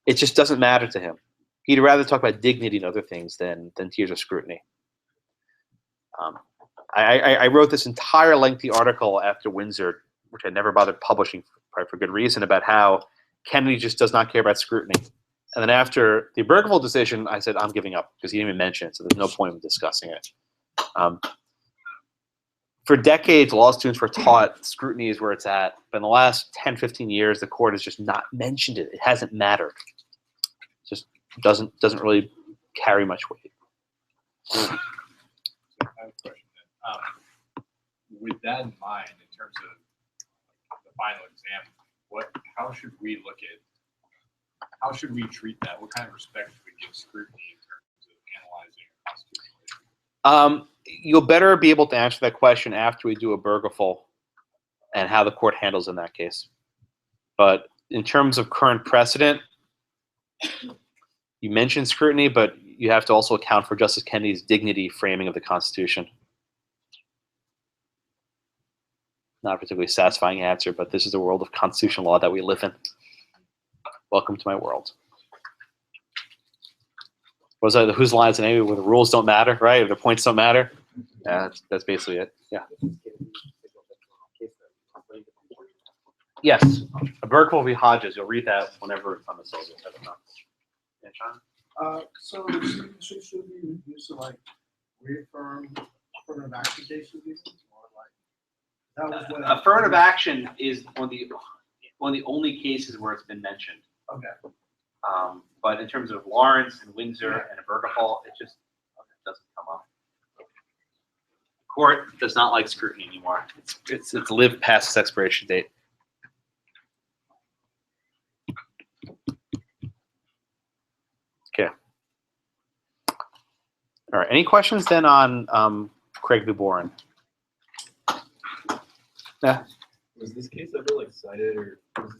It just doesn't matter to him. He'd rather talk about dignity and other things than tiers of scrutiny. I wrote this entire lengthy article after Windsor, which I never bothered publishing, probably for good reason, about how Kennedy just does not care about scrutiny. And then after the Bergefell decision, I said, I'm giving up, because he didn't even mention it, so there's no point in discussing it. For decades, law students were taught scrutiny is where it's at. But in the last 10, 15 years, the court has just not mentioned it. It hasn't mattered. It just doesn't really carry much weight. I have a question then. With that in mind, in terms of the final exam, how should we look at, how should we treat that? What kind of respect should we give scrutiny in terms of analyzing a constitutional issue? You'll better be able to answer that question after we do a Bergefell and how the court handles in that case. But in terms of current precedent, you mentioned scrutiny, but you have to also account for Justice Kennedy's dignity framing of the Constitution. Not a particularly satisfying answer, but this is the world of constitutional law that we live in. Welcome to my world. Was that whose lines in where the rules don't matter, right? Or the points don't matter? Yeah, that's basically it. Yeah. Yes, a Bergefell v. Hodges. You'll read that whenever it's on the syllabus. I don't know. Yeah, Sean? So the citizenship should be reduced to like reaffirm affirmative action cases, or like that was what affirmative action is one of the only cases where it's been mentioned. Okay. But in terms of Lawrence and Windsor and a Bergefell, it just doesn't come up. The court does not like scrutiny anymore. It's lived past its expiration date. Okay. All right. Any questions then on Craig v. Boren? Yeah. Was this case ever like cited, or was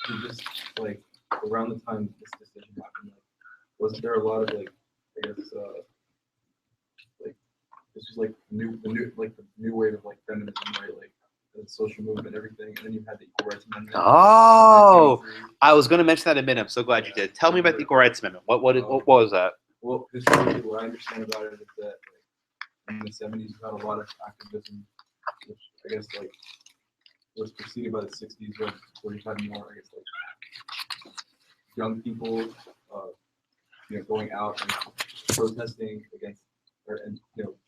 it just like around the time this decision happened? Like, wasn't there a lot of like, I guess, like this was like the new wave of like feminism, right? Like the social movement, everything, and then you had the Equal Rights Amendment. Oh, I was going to mention that in a minute. I'm so glad you did. Tell me about the Equal Rights Amendment. What was that? Well, historically, what I understand about it is that like, in the 70s, you had a lot of activism, which I guess like was preceded by the 60s, where you had more, I guess, like young people, going out and protesting against, and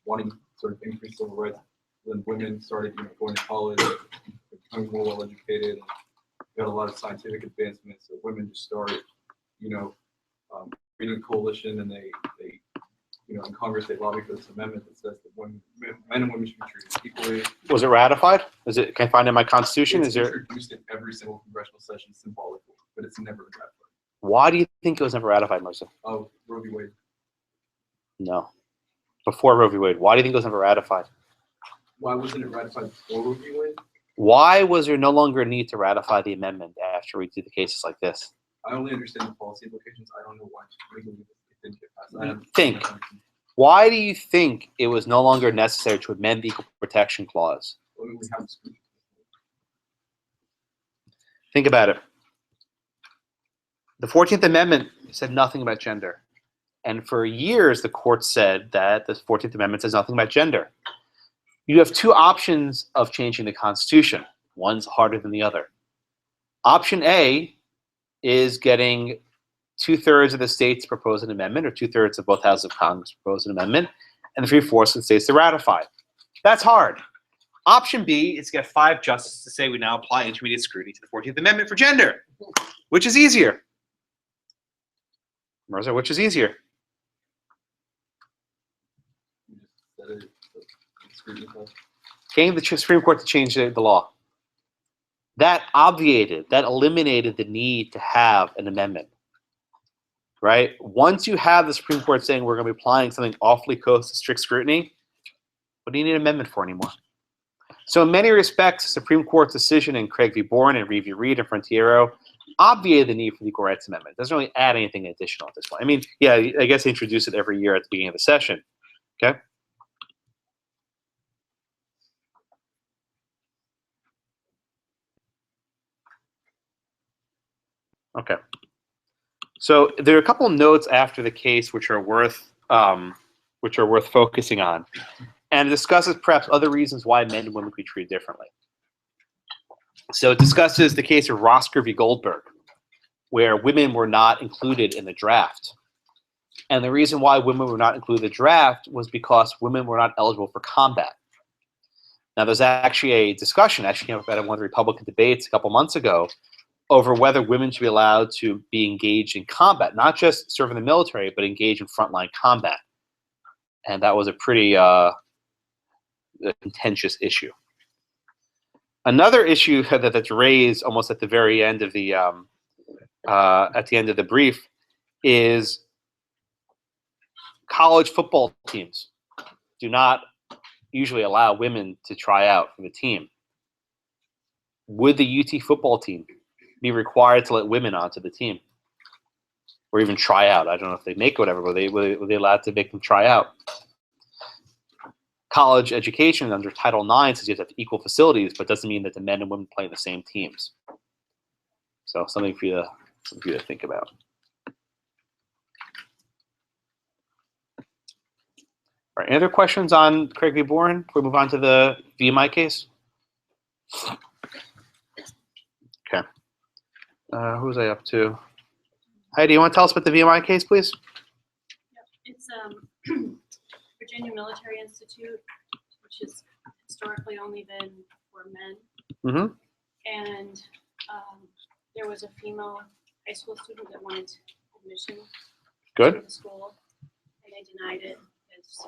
wanting sort of increased civil rights. Then women started, going to college, becoming more well educated. We had a lot of scientific advancements. So women just started, creating a coalition, and they in Congress they lobbied for this amendment that says that men and women should be treated equally. Was it ratified? Can I find it in my Constitution? It's introduced in every single congressional session symbolically, but it's never been ratified. Why do you think it was never ratified, Melissa? Oh, Roe v. Wade. No. Before Roe v. Wade. Why do you think it was never ratified? Why wasn't it ratified before Roe v. Wade? Why was there no longer a need to ratify the amendment after we did the cases like this? I only understand the policy implications. I don't know why legally it didn't get passed. I have- Think. Why do you think it was no longer necessary to amend the Equal Protection Clause? Well, we have this- Think about it. The 14th Amendment said nothing about gender. And for years, the court said that the 14th Amendment says nothing about gender. You have two options of changing the Constitution. One's harder than the other. Option A is getting 2/3 of the states to propose an amendment, or 2/3 of both houses of Congress to propose an amendment, and 3/4 of the states to ratify. That's hard. Option B is to get 5 justices to say we now apply intermediate scrutiny to the 14th Amendment for gender. Which is easier? Mirza, which is easier? Getting the Supreme Court to change the law. That obviated, that eliminated the need to have an amendment. Right? Once you have the Supreme Court saying we're going to be applying something awfully close to strict scrutiny, what do you need an amendment for anymore? So in many respects, the Supreme Court's decision in Craig v. Boren and Reeve v. Reed and Frontiero obviated the need for the Equal Rights Amendment. It doesn't really add anything additional at this point. I mean, yeah, I guess they introduce it every year at the beginning of the session. Okay? Okay. So there are a couple of notes after the case which are worth focusing on, and it discusses perhaps other reasons why men and women could be treated differently. So it discusses the case of Rosker v. Goldberg, where women were not included in the draft. And the reason why women were not included in the draft was because women were not eligible for combat. Now, there's actually a discussion, actually came up at one of the Republican debates a couple months ago, over whether women should be allowed to be engaged in combat, not just serve in the military, but engage in frontline combat. And that was a pretty contentious issue. Another issue that's raised almost at the very end of the brief is college football teams do not usually allow women to try out for the team. Would the UT football team be required to let women onto the team, or even try out? I don't know if they make whatever, but were they allowed to make them try out? College education under Title IX says you have to have equal facilities, but doesn't mean that the men and women play in the same teams. So something for you to think about. All right, any other questions on Craig v. Boren before we move on to the VMI case? Okay. Who was I up to? Heidi, you want to tell us about the VMI case, please? It's Virginia Military Institute, which has historically only been for men. Mm-hmm. And there was a female high school student that wanted admission Good. to the school, and they denied it because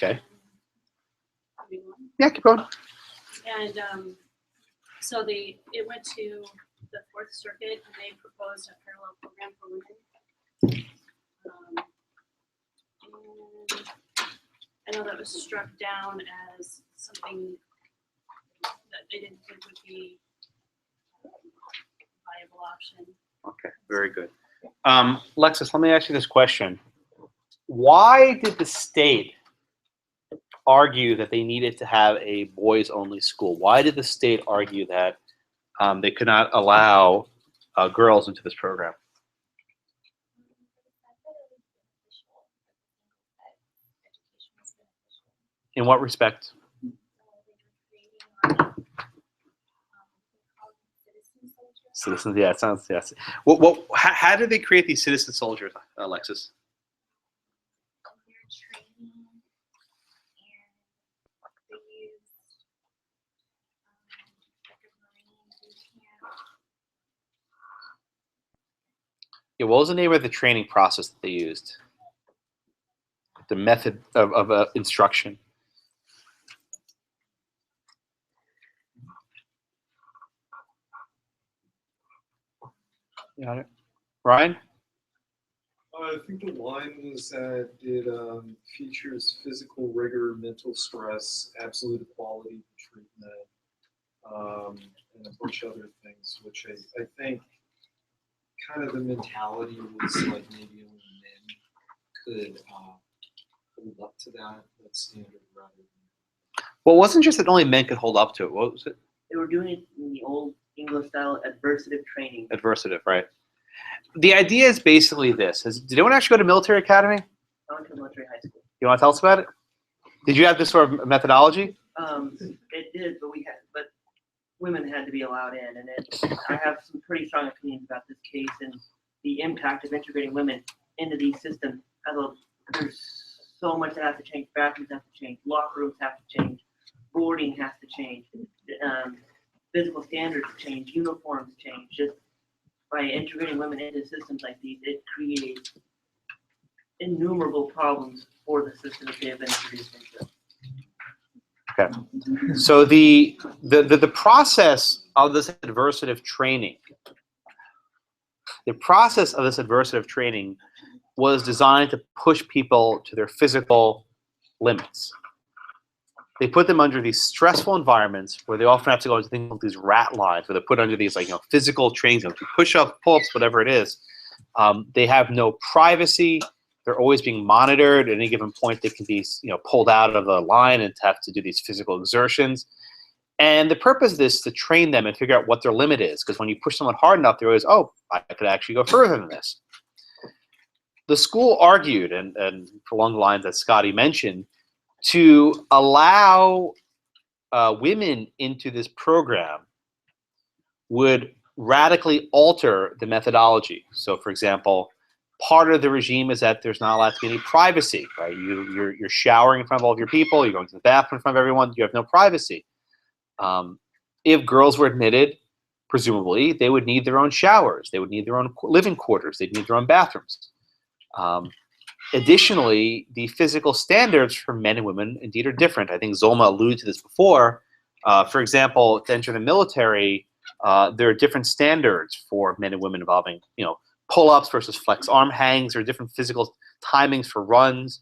Okay. Yeah, keep going. And so it went to the Fourth Circuit, and they proposed a parallel program for women. And I know that was struck down as something that they didn't think would be a viable option. Okay, very good. Lexus, let me ask you this question. Why did the state argue that they needed to have a boys-only school? Why did the state argue that they could not allow girls into this program? In what respect? Citizens, yeah, it sounds, yes. How did they create these citizen soldiers, Alexis? Yeah, what was the name of the training process that they used? The method of instruction. Got it. Ryan? I think the line was that it features physical rigor, mental stress, absolute equality of treatment, and a bunch of other things, which I think kind of the mentality was like maybe only men could hold up to that standard rather than. Well, it wasn't just that only men could hold up to it. What was it? They were doing it in the old English style adversative training. Adversative, right? The idea is basically this: did anyone actually go to military academy? I went to military high school. You want to tell us about it? Did you have this sort of methodology? It did, but women had to be allowed in, and I have some pretty strong opinions about this case and the impact of integrating women into these systems. There's so much that has to change. Bathrooms have to change. Locker rooms have to change. Boarding has to change. Physical standards change. Uniforms change. Just by integrating women into systems like these, it creates innumerable problems for the system that they have been introduced into. Okay. So the process of this adversative training, was designed to push people to their physical limits. They put them under these stressful environments where they often have to go into things like these rat lines, where they're put under these physical trainings, push-ups, pull-ups, whatever it is. They have no privacy. They're always being monitored. At any given point, they can be pulled out of the line and have to do these physical exertions. And the purpose of this is to train them and figure out what their limit is. Because when you push someone hard enough, they're always, oh, I could actually go further than this. The school argued, and along the lines that Scotty mentioned, to allow women into this program would radically alter the methodology. So, for example, part of the regime is that there's not allowed to be any privacy, right? You're showering in front of all of your people, you're going to the bathroom in front of everyone, you have no privacy. If girls were admitted, presumably, they would need their own showers, they would need their own living quarters, they'd need their own bathrooms. Additionally, the physical standards for men and women indeed are different. I think Zolma alluded to this before. For example, to enter the military, there are different standards for men and women involving, pull-ups versus flex arm hangs, or different physical timings for runs.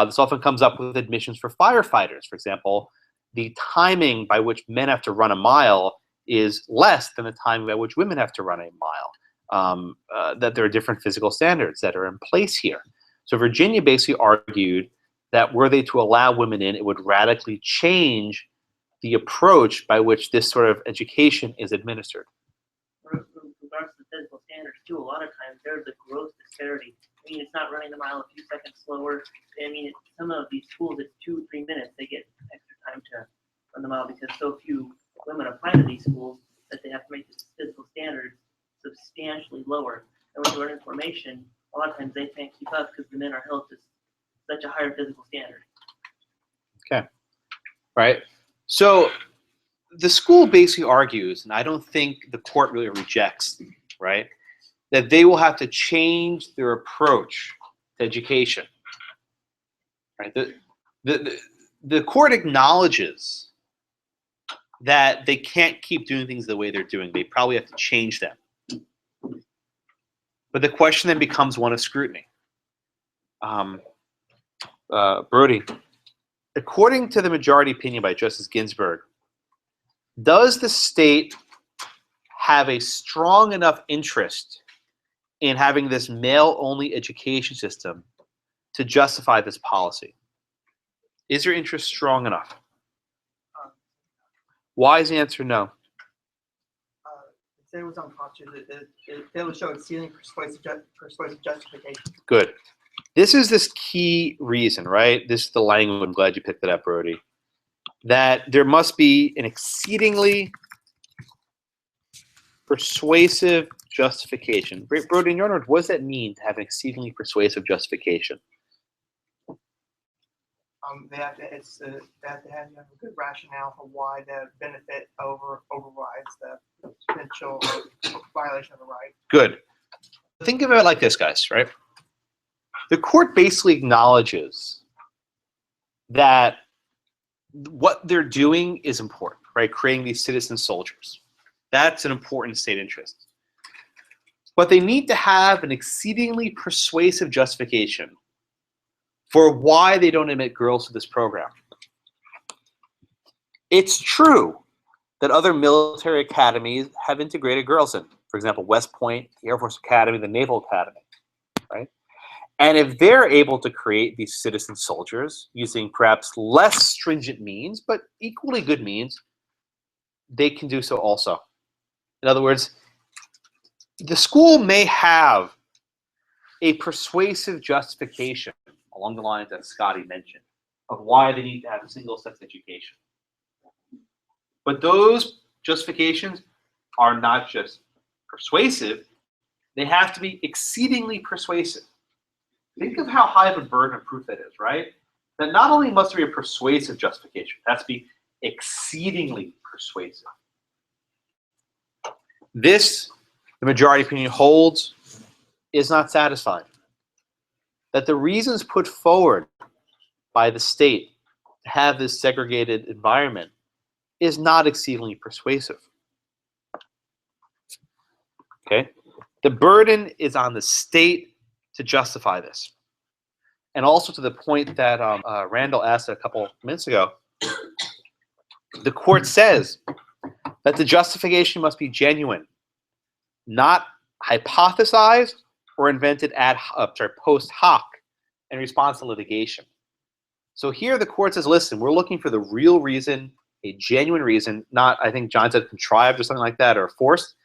This often comes up with admissions for firefighters. For example, the timing by which men have to run a mile is less than the time by which women have to run a mile. That there are different physical standards that are in place here. So Virginia basically argued that were they to allow women in, it would radically change the approach by which this sort of education is administered. With regards to the physical standards too, a lot of times there's a gross disparity. I mean, it's not running the mile a few seconds slower. I mean, some of these schools, it's 2 or 3 minutes. They get extra time to run the mile because so few women apply to these schools that they have to make the physical standards substantially lower. And when you run in formation, a lot of times they can't keep up because the men are held to such a higher physical standard. Okay, right. So the school basically argues, and I don't think the court really rejects, right, that they will have to change their approach to education. Right. The court acknowledges that they can't keep doing things the way they're doing. They probably have to change them. But the question then becomes one of scrutiny. Brody, according to the majority opinion by Justice Ginsburg, does the state have a strong enough interest in having this male-only education system to justify this policy? Is your interest strong enough? Why is the answer no? It was unconscious. It failed to show exceedingly persuasive justification. Good. This is this key reason, right? This is the language. I'm glad you picked it up, Brody. That there must be an exceedingly persuasive justification. Brody, in your words, what does that mean to have an exceedingly persuasive justification? They have to have a good rationale for why the benefit overrides the potential violation of the right. Good. Think of it like this, guys, right? The court basically acknowledges that what they're doing is important, right? Creating these citizen soldiers. That's an important state interest. but they need to have an exceedingly persuasive justification for why they don't admit girls to this program. It's true that other military academies have integrated girls in. For example, West Point, the Air Force Academy, the Naval Academy, right? And if they're able to create these citizen soldiers using perhaps less stringent means, but equally good means, they can do so also. In other words, the school may have a persuasive justification along the lines that Scotty mentioned of why they need to have single-sex education. But those justifications are not just persuasive, they have to be exceedingly persuasive. Think of how high of a burden of proof that is, right? That not only must there be a persuasive justification, it has to be exceedingly persuasive. This, the majority opinion holds, is not satisfying. That the reasons put forward by the state to have this segregated environment is not exceedingly persuasive. Okay? The burden is on the state to justify this. And also to the point that Randall asked a couple minutes ago, the court says that the justification must be genuine, not hypothesized or invented post hoc in response to litigation. So here the court says, listen, we're looking for the real reason, a genuine reason, not, I think John said contrived or something like that, or forced.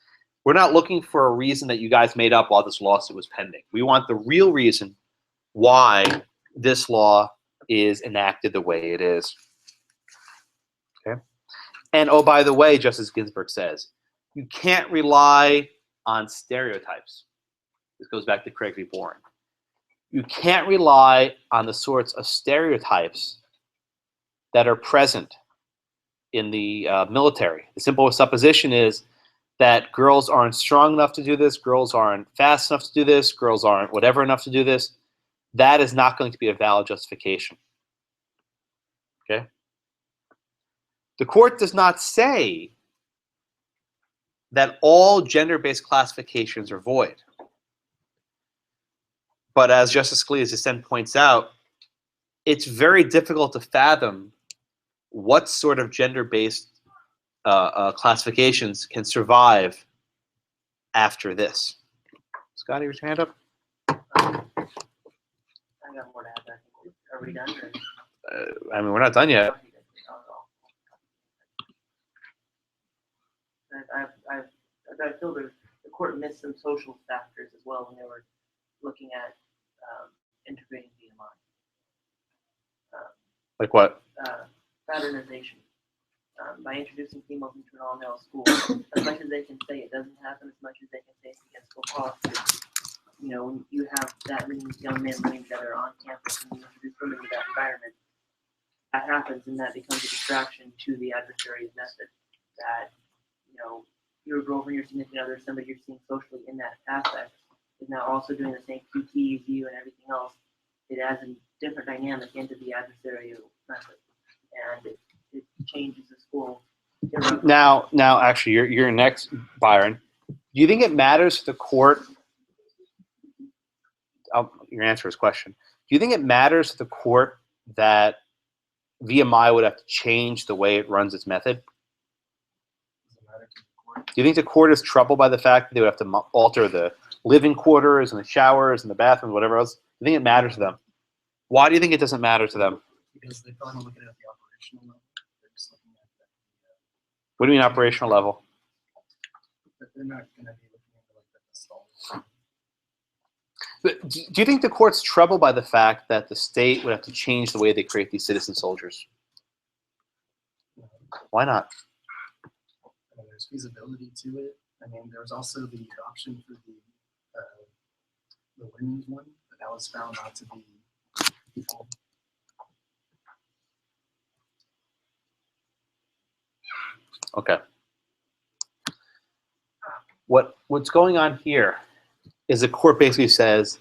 We're not looking for a reason that you guys made up while this lawsuit was pending. We want the real reason why this law is enacted the way it is. Okay? And oh, by the way, Justice Ginsburg says, you can't rely on stereotypes. This goes back to Craig v. Boren. You can't rely on the sorts of stereotypes that are present in the military. The simple supposition is that girls aren't strong enough to do this, girls aren't fast enough to do this, girls aren't whatever enough to do this. That is not going to be a valid justification. Okay? The court does not say that all gender-based classifications are void. But as Justice Scalia's dissent points out, it's very difficult to fathom what sort of gender-based classifications can survive after this. Scotty, your hand up? I got more to add. Are we done? Or? I mean, we're not done yet. I feel the court missed some social factors as well when they were looking at integrating VMI. Like what? Fraternization. By introducing females into an all-male school, as much as they can say it doesn't happen, as much as they can say it's against school policy, you know, when you have that many young men living together on campus and you introduce them into that environment, that happens and that becomes a distraction to the adversary's method. That, you know, your girlfriend, your significant other, somebody you're seeing socially in that aspect, is now also doing the same QT as you and everything else. It adds a different dynamic into the adversarial method, and it changes the school. Now, actually, you're next, Byron. Do you think it matters to the court? Your answer is question. Do you think it matters to the court that VMI would have to change the way it runs its method? Do you think the court is troubled by the fact that they would have to alter the living quarters and the showers and the bathrooms, whatever else? Do you think it matters to them? Why do you think it doesn't matter to them? Because they probably don't look at it at the operational level. They're just looking at the, What do you mean operational level? but they're not going to be looking at like the install. But do you think the court's troubled by the fact that the state would have to change the way they create these citizen soldiers? Why not? There's feasibility to it. I mean, there's also the option for the women's one, but that was found not to be equal. Okay. What's going on here is the court basically says,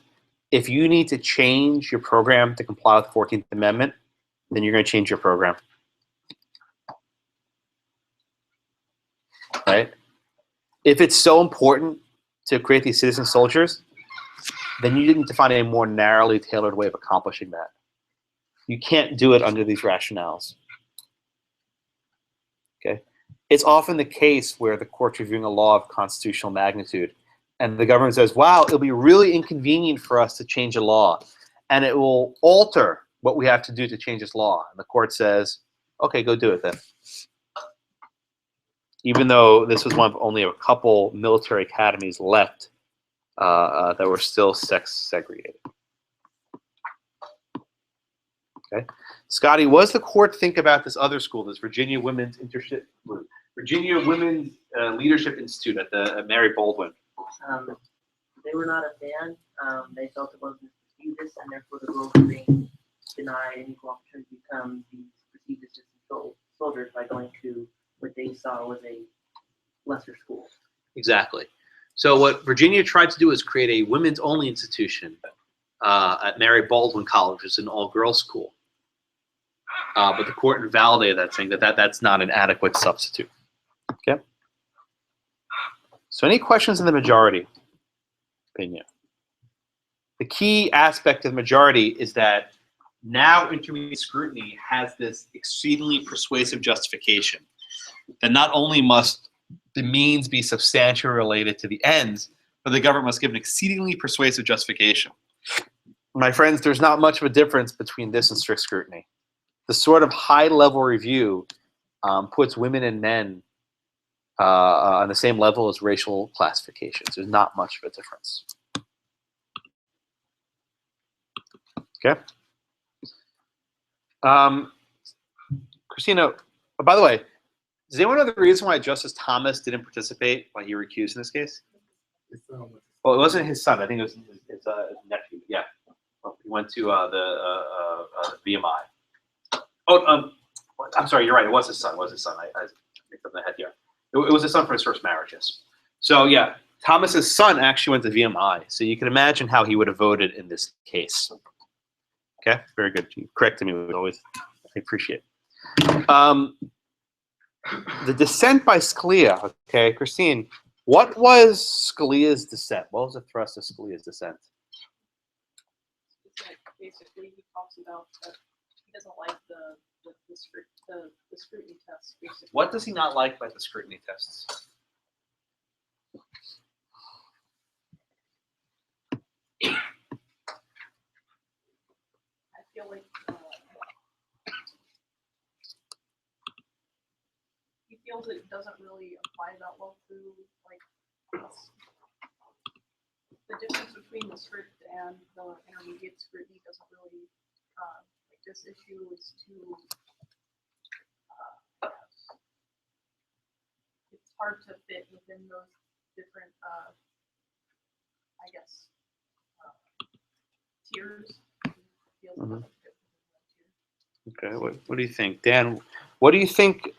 if you need to change your program to comply with the 14th Amendment, then you're going to change your program. Right? If it's so important to create these citizen soldiers, then you need to find a more narrowly tailored way of accomplishing that. You can't do it under these rationales. Okay? It's often the case where the court's reviewing a law of constitutional magnitude, and the government says, wow, it'll be really inconvenient for us to change a law, and it will alter what we have to do to change this law. And the court says, okay, go do it then. Even though this was one of only a couple military academies left that were still sex segregated. Okay, Scotty, what does the court think about this other school, this Virginia Women's Leadership Institute at Mary Baldwin? They were not a fan. They felt it wasn't prestigious, and therefore the girls were being denied an equal opportunity to become these prestigious soldiers by going to what they saw was a lesser school. Exactly. So what Virginia tried to do is create a women's-only institution at Mary Baldwin College, which is an all-girls school. But the court invalidated that, saying that that's not an adequate substitute. Okay. So any questions in the majority opinion? The key aspect of the majority is that now intermediate scrutiny has this exceedingly persuasive justification that not only must the means be substantially related to the ends, but the government must give an exceedingly persuasive justification. My friends, there's not much of a difference between this and strict scrutiny. The sort of high-level review puts women and men on the same level as racial classifications. There's not much of a difference. Okay. Christina, by the way, does anyone know the reason why Justice Thomas didn't participate, why he recused in this case? Well, it wasn't his son. I think it was his nephew. Yeah. Well, he went to the VMI. Oh, I'm sorry. You're right. It was his son. It was his son. I mixed up the head here. It was his son from his first marriage, yes. So, yeah, Thomas's son actually went to VMI. So you can imagine how he would have voted in this case. Okay, very good. You corrected me. I appreciate it. The dissent by Scalia. Okay, Christine, what was Scalia's dissent? What was the thrust of Scalia's dissent? Basically, he talks about that he doesn't like the scrutiny tests. Basically. What does he not like about the scrutiny tests? I feel like he feels it doesn't really apply that well to like the difference between the strict and the intermediate scrutiny doesn't really like this issue is too it's hard to fit within those different I guess tiers. Mm-hmm. Okay, what do you think, Dan? What do you think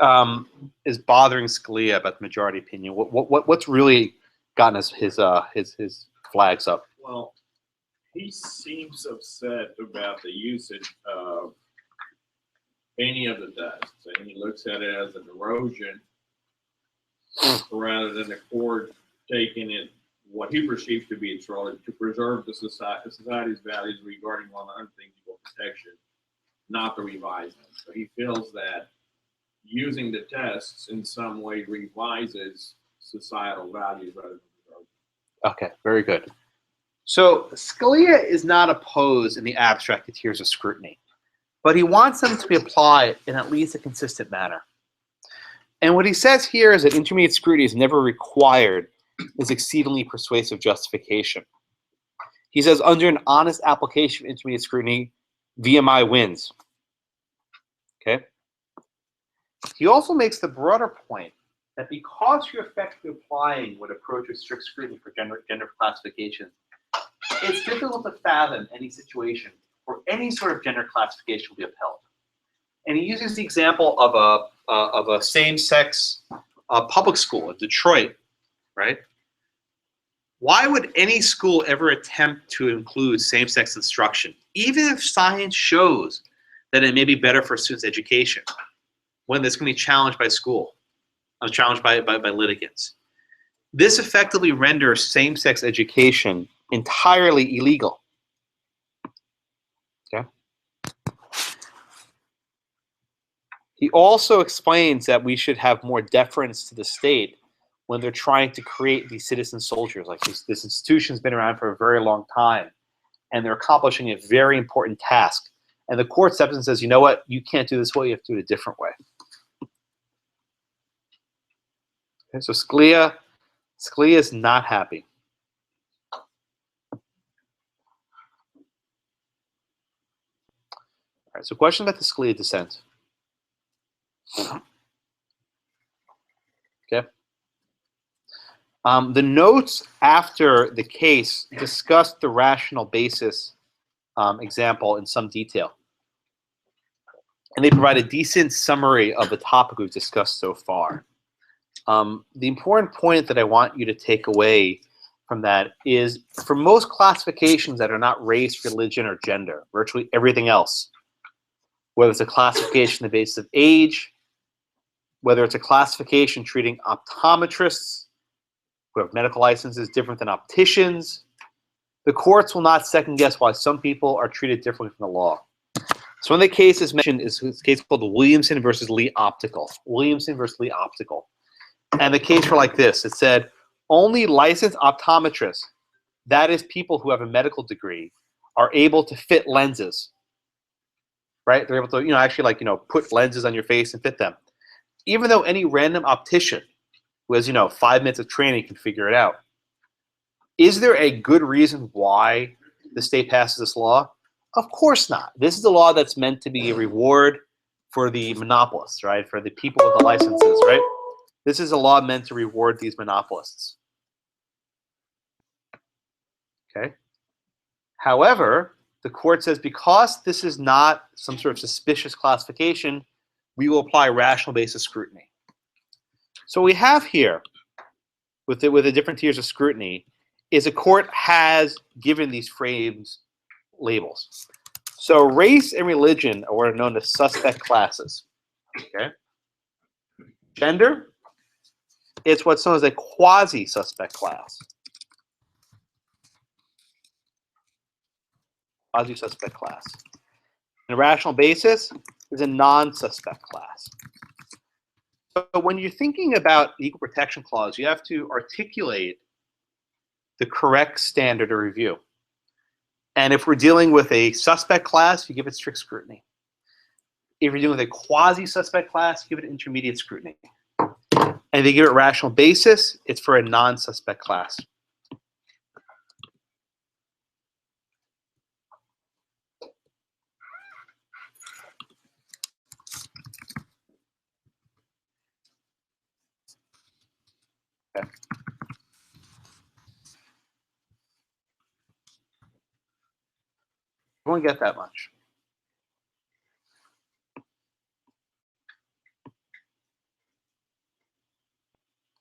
is bothering Scalia about the majority opinion? What's really gotten his flags up? Well, he seems upset about the usage of any of the tests, and he looks at it as an erosion rather than the court taking it what he perceives to be its role to preserve the society's values regarding, among other things, equal protection, not to revise them. So he feels that using the tests in some way revises societal values rather than preserving. Okay, very good. So Scalia is not opposed in the abstract to tiers of scrutiny, but he wants them to be applied in at least a consistent manner. And what he says here is that intermediate scrutiny is never required is exceedingly persuasive justification. He says under an honest application of intermediate scrutiny, VMI wins. Okay. He also makes the broader point that because you're effectively applying what approaches strict scrutiny for gender classifications, it's difficult to fathom any situation where any sort of gender classification will be upheld. And he uses the example of a same-sex public school in Detroit, right? Why would any school ever attempt to include same-sex instruction, even if science shows that it may be better for students' education, when that's going to be challenged by school, challenged by litigants? This effectively renders same-sex education entirely illegal. Okay. He also explains that we should have more deference to the state when they're trying to create these citizen soldiers. Like this institution's been around for a very long time, and they're accomplishing a very important task. And the court steps in and says, you know what, you can't do this way, you have to do it a different way. Okay, so Scalia is not happy. All right, so question about the Scalia dissent. Okay. The notes after the case discussed the rational basis example in some detail. And they provide a decent summary of the topic we've discussed so far. The important point that I want you to take away from that is for most classifications that are not race, religion, or gender, virtually everything else, whether it's a classification on the basis of age, whether it's a classification treating optometrists who have medical licenses different than opticians, the courts will not second guess why some people are treated differently from the law. So one of the cases mentioned is a case called Williamson versus Lee Optical. Williamson versus Lee Optical. And the case were like this. It said, only licensed optometrists, that is people who have a medical degree, are able to fit lenses. Right? They're able to, actually put lenses on your face and fit them. Even though any random optician who has, 5 minutes of training can figure it out. Is there a good reason why the state passes this law? Of course not. This is a law that's meant to be a reward for the monopolists, right? For the people with the licenses, right? This is a law meant to reward these monopolists. Okay. However, the court says because this is not some sort of suspicious classification, we will apply rational basis scrutiny. So what we have here with the different tiers of scrutiny is a court has given these frames labels. So race and religion are what are known as suspect classes. Okay. Gender, it's what's known as a quasi-suspect class. Quasi-suspect class. And a rational basis is a non-suspect class. So when you're thinking about the Equal Protection Clause, you have to articulate the correct standard of review. And if we're dealing with a suspect class, you give it strict scrutiny. If you're dealing with a quasi-suspect class, give it intermediate scrutiny. And if you give it rational basis, it's for a non-suspect class. Okay. You won't get that much.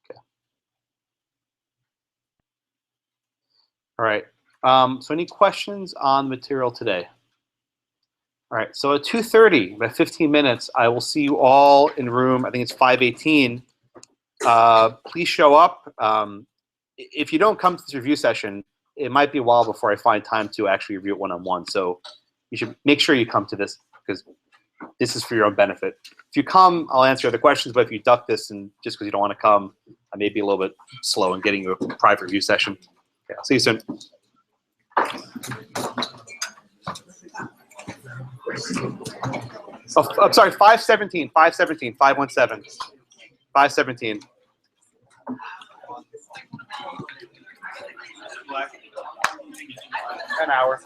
Okay. All right. So any questions on the material today? All right. So at 2:30, about 15 minutes, I will see you all in room, I think it's 518. Please show up. If you don't come to this review session, it might be a while before I find time to actually review it one-on-one. So you should make sure you come to this because this is for your own benefit. If you come, I'll answer other questions, but if you duck this and just because you don't want to come, I may be a little bit slow in getting you a private review session. Okay, I'll see you soon. Oh, I'm sorry, 517, 517, 517, 517. An hour.